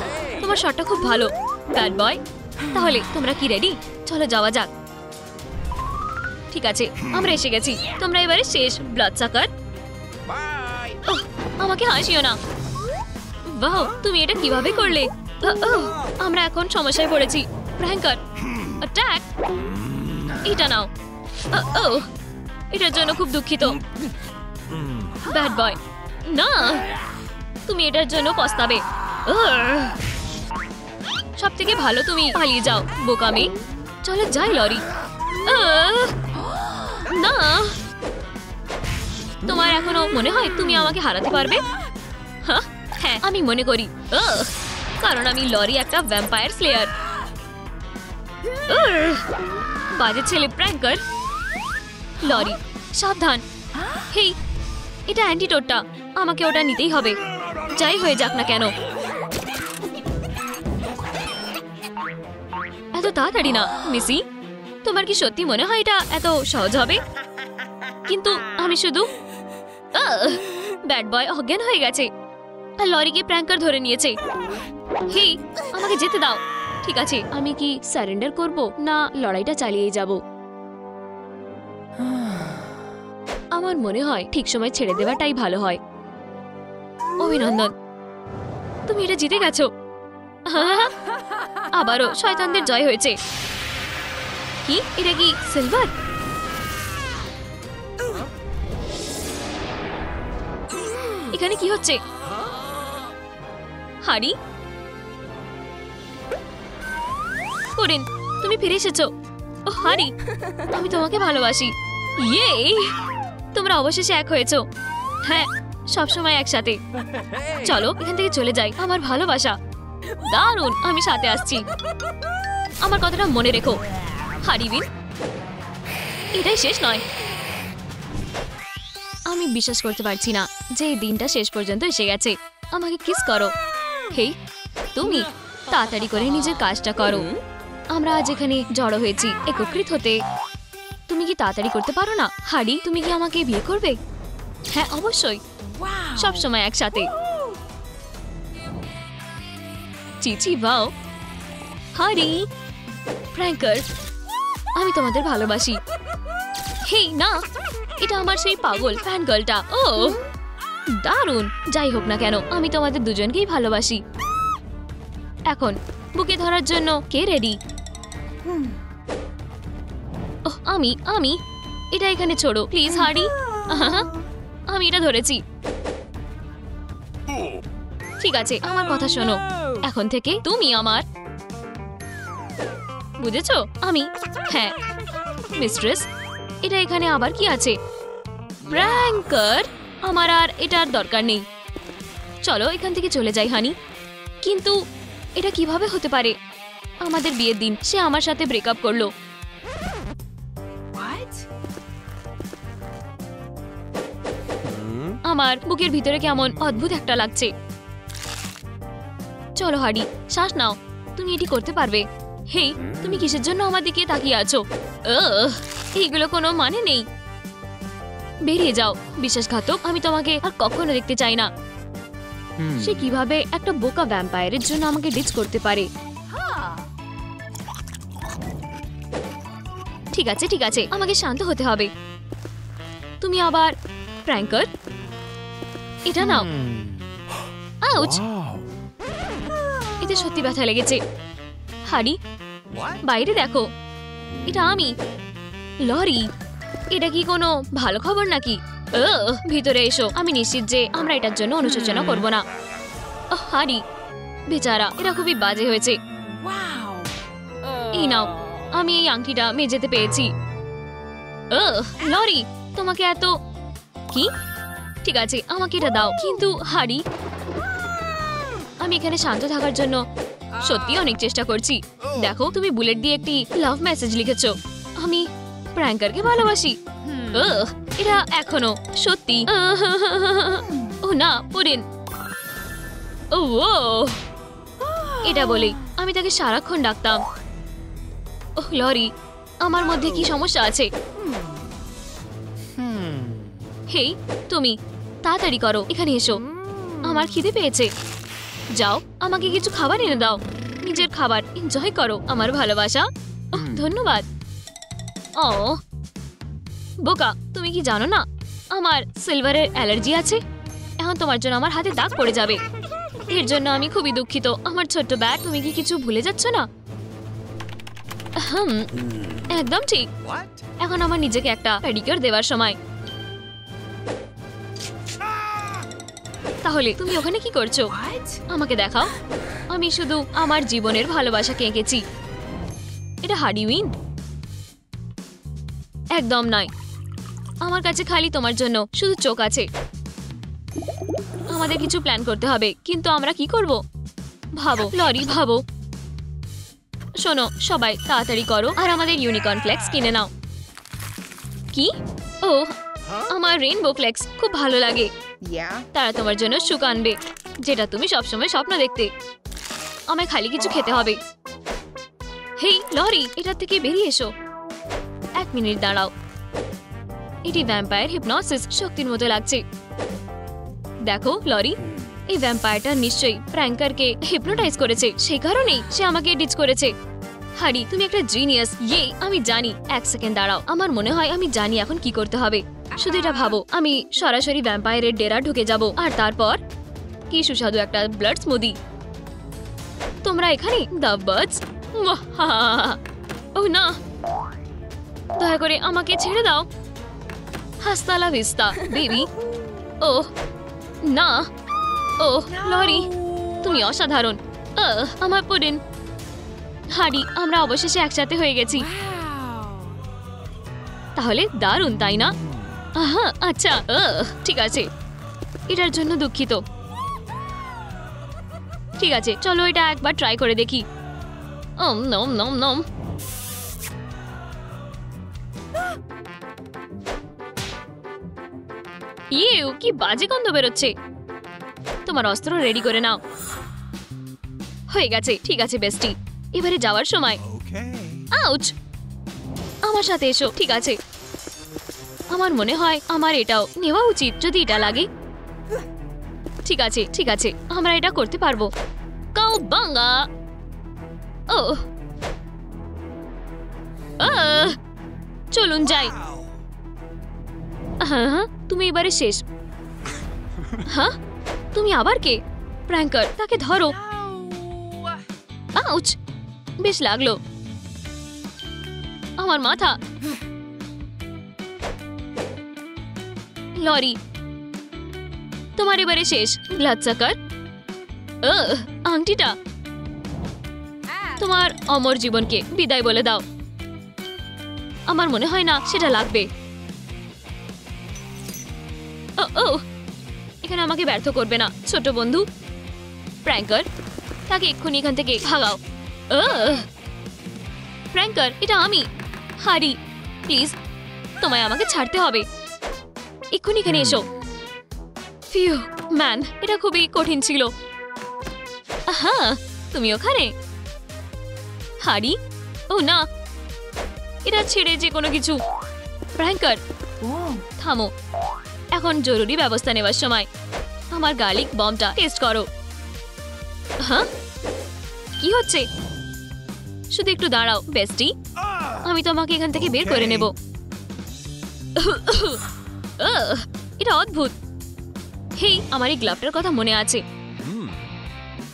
তোমার শটটা খুব ভালো ব্যাড বয়। তাহলে তোমরা কি রেডি? চলো যাওয়া যাক। ঠিক আছে, আমরা এসে গেছি। তোমরা এবারে শেষ ব্লাড সাকার। ওহ, আমাকে হাসিও না। ওয়াও, তুমি এটা কিভাবে করলে? আমরা এখন সমস্যায় পড়েছি। প্র্যাঙ্কার অ্যাটাক। এটা নাও। এটার জন্য খুব দুঃখিত ব্যাড বয়। না, তুমি এটার জন্য পস্তাবে। সব থেকে ভালো তুমি পালিয়ে যাও বোকামি। চলো যাই লরি। না, তোমার এখনো মনে হয় তুমি আমাকে হারাতে পারবে? হ্যাঁ, আমি মনে করি। কারণ আমি লরি একটা ভ্যাম্পায়ার স্লেয়ার। বাজে ছেলে প্র্যাঙ্কার। লরি সাবধান, হেই, এটা অ্যান্টিডোটটা। আমাকে ওটা নিতেই হবে, যাই হয়ে যাক না কেন। এত তাড়াতাড়ি না মিসি। তোমার কি সত্যি মনে হয় এটা এত সহজ হবে? কিন্তু আমি শুধু ব্যাড বয় অজ্ঞান হয়ে গেছে আর লরিকে প্র্যাঙ্কার ধরে নিয়েছে। হেই, আমাকে যেতে দাও। ঠিক আছে, আমি কি সারেন্ডার করব না লড়াইটা চালিয়ে যাব? আমার মনে হয় ঠিক সময় ছেড়ে দেওয়াটাই ভালো হয়। অভিনন্দন, তুমি এটা জিতে গেছো। আবারও শয়তানদের জয় হয়েছে। কি এটা কি সিলভার? এখানে কি হচ্ছে? হারি, করিন, তুমি ফিরে এসেছো। ও হারি, আমি তোমাকে ভালোবাসি। ইয়ে, তোমরা অবশেষে এক হয়েছো। হ্যাঁ, সবসময় একসাথে। চলো এখান থেকে চলে যাই। আমার ভালোবাসা দারুণ, আমি সাথে আসছি। আমার কথাটা মনে রেখো হারিবিন, এটাই শেষ নয়। আমি বিশ্বাস করতে পারছি না যে এই দিনটা শেষ পর্যন্ত এসে গেছে। আমাকে কিস করো। হেই, তুমি তাড়াতাড়ি করে নিজের কাজটা করো। আমরা আজ এখানে জড়ো হয়েছি একত্রিত হতে। তুমি কি তাড়াতাড়ি করতে পারো না? হারি, তুমি কি আমাকে বিয়ে করবে? হ্যাঁ, অবশ্যই, সব সময় একসাথে। চিচি বাও। হারি, প্র্যাঙ্কার, আমি তোমাদের ভালোবাসি। হেই না, এটা আমার সেই পাগল ফ্যান গার্লটা। ও দারুণ, যাই হোক না কেন আমি তোমাদের দুজনকেই ভালোবাসি। এখন বুকে ধরার জন্য কে রেডি? ওহ, আমি এটা এখানে ছোড়ো প্লিজ হারি। আমি এটা ধরেছি। ঠিক আছে, আমার কথা শোনো। এখন থেকে তুমি আমার, বুঝেছো? আমি, হ্যাঁ মিস্ট্রেস। এটা এখানে আবার কি আছে? প্র্যাঙ্কার, আমার আর এটার দরকার নেই। চলো এখান থেকে চলে যাই হানি। কিন্তু এটা কিভাবে হতে পারে? আমাদের বিয়ের দিন সে আমার সাথে ব্রেকআপ করলো। আমার বুকের ভিতরে কেমন অদ্ভুত একটা লাগছে। চলো হারি, শ্বাস নাও, তুমি এটি করতে পারবে। হেই, তুমি কিসের জন্য আমার দিকে তাকিয়ে আছো? এইগুলো কোনো মানে নেই। বেরিয়ে যাও বিশ্বাসঘাতক, আমি তোমাকে আর কখনো দেখতে চাই না। সে কিভাবে একটা বোকা ভ্যাম্পায়ারের জন্য আমাকে ডিচ করতে পারে? ঠিক আছে ঠিক আছে, আমাকে শান্ত হতে হবে। তুমি আবার প্র্যাঙ্কার, এটা নাও। আউচ, এতে সত্যি ব্যথা লেগেছে। হারি, বাইরে দেখো, এটা আমি লরি। এটা কি কোনো ভালো খবর নাকি? ভিতরে এসো, আমি নিশ্চিত যে আমরা এটার জন্য অনুশোচনা করব না। হারি বেচারা, এটা খুবই বাজে হয়েছে। এই নাও, আমি এই আংটিটা মেঝেতে পেয়েছি। লরি, তোমাকে এত কি? ঠিক আছে, আমাকে এটা দাও। কিন্তু হারি, আমি এখানে শান্ত থাকার জন্য সত্যি অনেক চেষ্টা করছি। দেখো, তুমি বুলেট দিয়ে একটি লাভ মেসেজ লিখেছো। আমি প্র্যাঙ্কারকে ভালোবাসি। এটা এখনো সত্যি। ও না, পুরিন। ও, এটা বলেই আমি তাকে সারাক্ষণ ডাকতাম। ওহ লরি, আমার মধ্যে কি সমস্যা আছে? হেই, তুমি তাড়াতাড়ি করো, এখানে এসো। আমার খিদে পেয়েছে। যাও, আমাকে কিছু খাবার এনে দাও। নিজের খাবার এনজয় করো। আমার ভালোবাসা। ধন্যবাদ। ও বোকা, তুমি কি জানো না আমার সিলভারের অ্যালার্জি আছে? এখন তোমার জন্য আমার হাতে দাগ পড়ে যাবে। এর জন্য আমি খুবই দুঃখিত। আমার ছোট্ট ব্যাগ, তুমি কি কিছু ভুলে যাচ্ছ না? একদম ঠিক। এখন আমার নিজেকে একটা পেডিকিউর দেওয়ার সময়। তাহলে তুমি ওখানে কি করছো? আমাকে দেখাও। আমি শুধু আমার জীবনের ভালোবাসাকে এঁকেছি। এটা হারিউইন? একদম নয়। আমার কাছে খালি তোমার জন্য শুধু চোখ আছে। আমাদের কিছু প্ল্যান করতে হবে, কিন্তু আমরা কি করব? ভাবো লরি, ভাবো। শোনো, সবাই তাড়াতাড়ি করো আর আমাদের ইউনিকর্ন ফ্লেক্স কিনে নাও। কি? ও, আমার আমার রেইনবো ফ্লেক্স খুব ভালো লাগে। তারা তোমার জন্য সুখ আনবে, যেটা তুমি সবসময় স্বপ্ন দেখতে। আমায় খালি কিছু খেতে হবে। হেই লরি, এটা থেকে বেরিয়ে এসো। 1 মিনিট দাঁড়াও। এটি ভ্যাম্পায়ার হিপনোসিস শক্তির মতো লাগছে। দেখো লরি, এই ভ্যাম্পায়ারটা নিশ্চয়ই প্র্যাঙ্কারকে হিপনোটাইজ করেছে, সেই কারণেই সে আমাকে ডিচ করেছে। হারি, তুমি একটা জিনিয়াস। আমি জানি। 1 সেকেন্ড দাঁড়াও, আমার মনে হয় আমি জানি এখন কি করতে হবে। শুধু এটা ভাবো, আমি সরাসরি ভ্যাম্পায়ারের ডেরা ঢুকে যাব, আর তারপর কি সুস্বাদু একটা ব্লাড স্মুদি। তোমরা এখানে দ্য বার্ডস। ও না, দয়া করে আমাকে ছেড়ে দাও। হাস্তা লা ভিস্তা বেবি। ওহ না, ওহ লরি, তুমি অসাধারণ। আমার পুডিন। হারি, আমরা অবশেষে একসাথে হয়ে গেছি। তাহলে দারুণ, তাই না? আচ্ছা, ঠিক আছে। এটার জন্য দুঃখিত। ঠিক আছে, চলো এটা একবার ট্রাই করে দেখি। নম নম নম। কি বাজে গন্ধ বেরোচ্ছে। তোমার অস্ত্র রেডি করে নাও। হয়ে গেছে। ঠিক আছে বেস্টি, এবারে যাওয়ার সময়। আউচ! আমার সাথে এসো। ঠিক আছে, আমার মনে হয় আমার এটাও নেওয়া উচিত যদি এটা লাগে। ঠিক আছে, ঠিক আছে, আমরা এটা করতে পারবো। কাউবাঙ্গা। ও চলুন যাই। হ্যাঁ, তুমি এবারে শেষ। হ্যাঁ, তুমি আবার কে? প্র্যাঙ্কার, তাকে ধরো। আউচ! বেশ লাগলো। আমার মাথা। লরি, তোমার এবারে শেষ। ব্লাডসাকার। আংটিটা। তোমার অমর জীবনকে বিদায় বলে দাও। আমার মনে হয় না সেটা লাগবে। এখানে আমাকে ব্যর্থ করবে না ছোট বন্ধু। প্র্যাঙ্কার, তাকে এক্ষুনি এখান থেকে ভাগাও। প্র্যাঙ্কার, এটা আমি। হারি, প্লিজ তোমায় আমাকে ছাড়তে হবে। এক্ষুনি এখানে এসো। ফিউ ম্যান, এটা খুবই কঠিন ছিল। হ্যাঁ, তুমি ওখানে। হারি, ও না, এটা ছেড়ে যে কোনো কিছু। প্র্যাঙ্কার, থামো। এখন জরুরি ব্যবস্থা নেওয়ার সময়। আমার গার্লিক বমটা টেস্ট করো। হ্যাঁ, কি হচ্ছে? শুধু একটু দাঁড়াও বেস্টি, আমি তোমাকে এখান থেকে বের করে নেব। এটা অদ্ভুত। হেই, আমার এই গ্লাভটার কথা মনে আছে।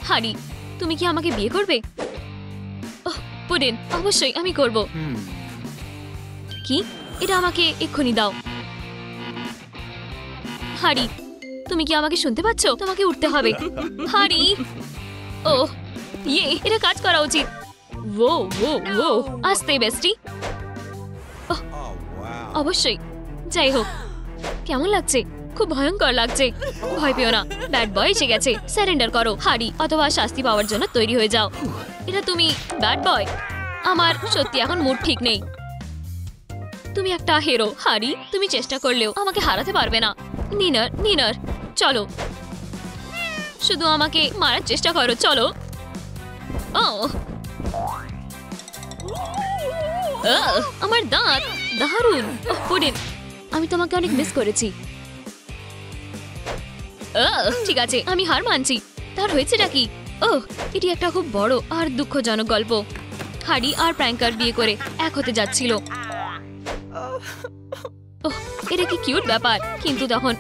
হারি, তুমি কি আমাকে বিয়ে করবে? পুডিন, অবশ্যই আমি করব। কি? এটা আমাকে এক্ষুনি দাও। হারি, তুমি কি আমাকে শুনতে পাচ্ছ? তোমাকে উঠতে হবে। হারি, ও এটা কাজ করা উচিত। ও ও ও আস্তে বেস্টি। অবশ্যই। যাই হোক, কেমন লাগছে? খুব ভয়ঙ্কর লাগছে। ভয় পেও না, ব্যাড বয় এসে গেছে। সারেন্ডার করো হারি, অথবা শাস্তি পাওয়ার জন্য তৈরি হয়ে যাও। এটা তুমি ব্যাড বয়? আমার সত্যি এখন মুড ঠিক নেই। তুমি একটা হিরো হারি, তুমি চেষ্টা করলেও আমাকে হারাতে পারবে না। নিনার, নিনার, চলো, শুধু আমাকে মারার চেষ্টা করো। চলো। আমার দাঁত দারুণ। পুডিন, আমি তোমাকে অনেক মিস করেছি। ঠিক আছে, আমি হার মানছি। তার হয়েছেটা কি? এটি একটা খুব বড় আর দুঃখজনক গল্প। হারি আর প্র্যাঙ্কার বিয়ে করে এক হতে যাচ্ছিল। এটা কি কিউট ব্যাপার। কিন্তু তখন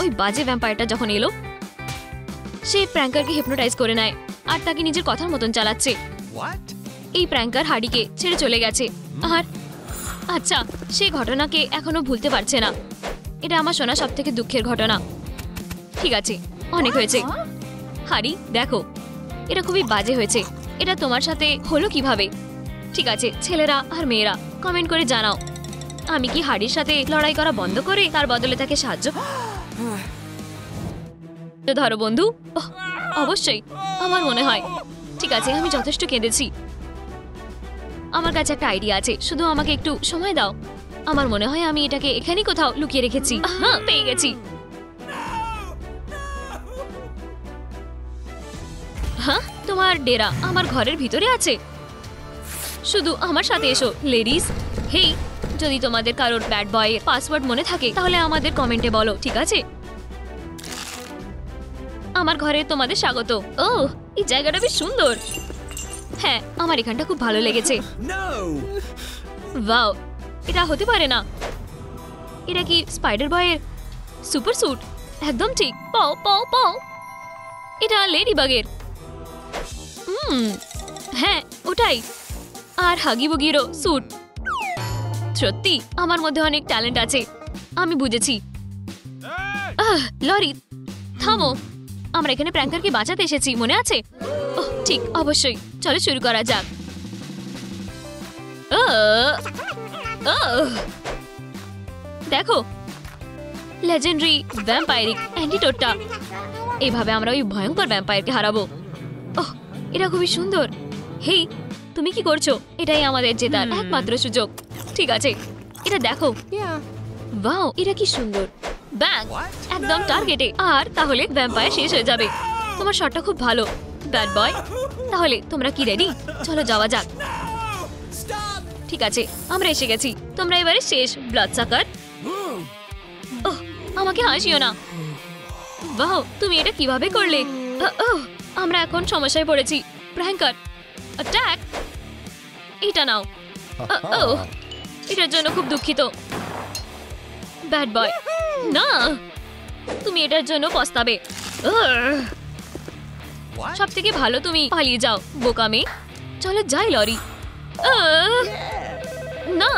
ওই বাজে ভ্যাম্পায়ারটা যখন এলো, সে প্র্যাঙ্কারকে হিপনোটাইজ করে নেয় আর তাকে নিজের কথার মতন চালাচ্ছে। এই প্র্যাঙ্কার হারিকে ছেড়ে চলে গেছে। আর আচ্ছা, সেই ঘটনাকে এখনো ভুলতে পারছে না। এটা আমার শোনা সব থেকে দুঃখের ঘটনা। ঠিক আছে, অনেক হয়েছে। হারি, দেখো, এটা খুবই বাজে হয়েছে। এটা তোমার সাথে হলো কিভাবে? ঠিক আছে, ছেলেরা আর মেয়েরা কমেন্ট করে জানাও, আমি কি হারির সাথে লড়াই করা বন্ধ করে তার বদলে তাকে সাহায্য ধরো বন্ধু? অবশ্যই, আমার মনে হয়। ঠিক আছে, আমি যথেষ্ট কেঁদেছি। আমার কাছে একটা আইডিয়া আছে, শুধু আমাকে একটু সময় দাও। আমার মনে হয় আমি এটাকে এখানেই কোথাও লুকিয়ে রেখেছি। হ্যাঁ, পেয়ে গেছি। হ্যাঁ, তোমার ডেরা আমার ঘরের ভিতরে আছে। শুধু আমার সাথে এসো লেডিস। হেই, যদি তোমাদের কারোর ব্যাড বয়ের পাসওয়ার্ড মনে থাকে তাহলে আমাদের কমেন্টে বলো, ঠিক আছে? আমার ঘরে তোমাদের স্বাগত। ও, এই জায়গাটা বেশ সুন্দর। হ্যাঁ, আমার এখানটা খুব ভালো লেগেছে। ওয়াও, এটা হতে পারে না। এটা কি স্পাইডার বয়ের সুপার স্যুট? একদম ঠিক। পাও পাও পাও। এটা লেডি বাগের। হ্যাঁ, ওটাই। আর হাগি বুগিরও স্যুট। সত্যি আমার মধ্যে অনেক ট্যালেন্ট আছে। আমি বুঝেছি। লরি, থামো। আমরা এখানে প্র্যাঙ্কারকে বাঁচাতে এসেছি, মনে আছে? ওহ, ঠিক, অবশ্যই। চলো শুরু করা যাক। দেখো, লেজেন্ডারি ভ্যাম্পায়ারিক অ্যান্টিডোটটা। এইভাবে আমরা ওই ভয়ঙ্কর ভ্যাম্পায়ারকে হারাবো। ওহ, এটা খুবই সুন্দর। হেই, তুমি কি করছো? এটাই আমাদের জেতার একমাত্র সুযোগ। ঠিক আছে, এটা দেখো। ওয়াও, এটা কি সুন্দর। ব্যাং, একদম টার্গেটে। আর তাহলে ভ্যাম্পায়ার শেষ হয়ে যাবে। তোমার শটটা খুব ভালো, ব্যাড বয়। তাহলে তোমরা কি রেডি? চলো যাওয়া যাক। ঠিক আছে, আমরা এসে গেছি। তোমরা এবারে শেষ, ব্লাড সাকার। ওহ, আমাকে হাসিও না। বাহ, তুমি এটা কিভাবে করলে? আমরা এখন সমস্যায় পড়েছি। প্র্যাঙ্কার অ্যাটাক। এটা নাও। এটার জন্য খুব দুঃখিত, ব্যাড বয়। না, তুমি এটার জন্য পস্তাবে। সব থেকে ভালো তুমি পালিয়ে যাও, বোকা মেয়ে। চলো যাই লরি। না,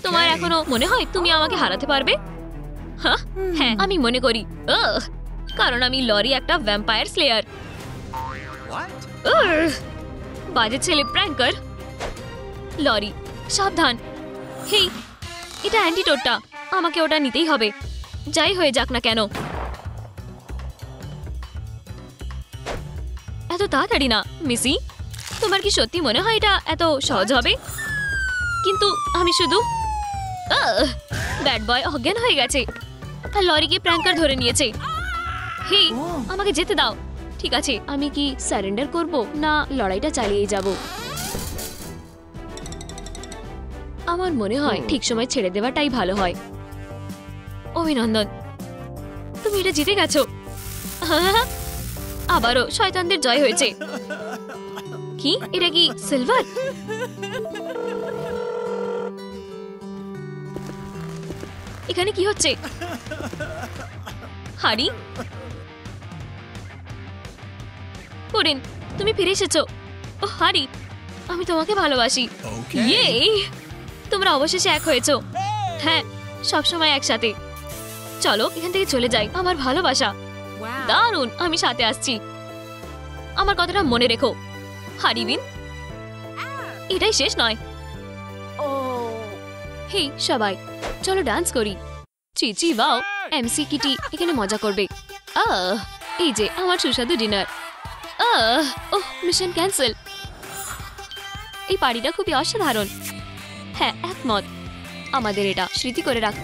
তোমার এখনো মনে হয় তুমি আমাকে হারাতে পারবে? হ্যাঁ, আমি মনে করি। কারণ আমি লরি একটা ভ্যাম্পায়ার স্লেয়ার। বাজে ছেলে প্র্যাঙ্কার। লরি, সাবধান। হেই, এটা অ্যান্টিডোটটা। আমাকে ওটা নিতেই হবে, যাই হয়ে যাক না কেন। এত তাড়াতাড়ি না মিসি। তোমার কি সত্যি মনে হয় এটা এত সহজ হবে? কিন্তু আমি শুধু ব্যাড বয় অজ্ঞান হয়ে গেছে আর লরিকে প্র্যাঙ্কার ধরে নিয়েছে। হেই, আমাকে যেতে দাও। ঠিক আছে, আমি কি সারেন্ডার করব না লড়াইটা চালিয়ে যাব? আমার মনে হয় ঠিক সময় ছেড়ে দেওয়াটাই ভালো হয়। অভিনন্দন, তুমি এটা জিতে গেছো। আবারও শয়তানদের জয় হয়েছে। কি এটা কি সিলভার? এখানে কি হচ্ছে? হারি, করিন, তুমি ফিরে এসেছো। ও হারি, আমি তোমাকে ভালোবাসি। ইয়ে, তোমরা অবশেষে এক হয়েছো। হ্যাঁ, সবসময় একসাথে। চলো এখান থেকে চলে যাই। আমার ভালোবাসা দারুণ, আমি সাথে আসছি। আমার কথাটা মনে রেখো, হারিবিন। এটাই শেষ নয়। হেই সবাই, চলো ডান্স করি। চিচি বাও, এমসি কিটি এখানে মজা করবে। এই যে আমার সুস্বাদু ডিনার। ওহ, মিশন ক্যান্সেল। এই পার্টিটা খুবই অসাধারণ। হ্যাঁ, একমত। আমাদের এটা স্মৃতি করে রাখ।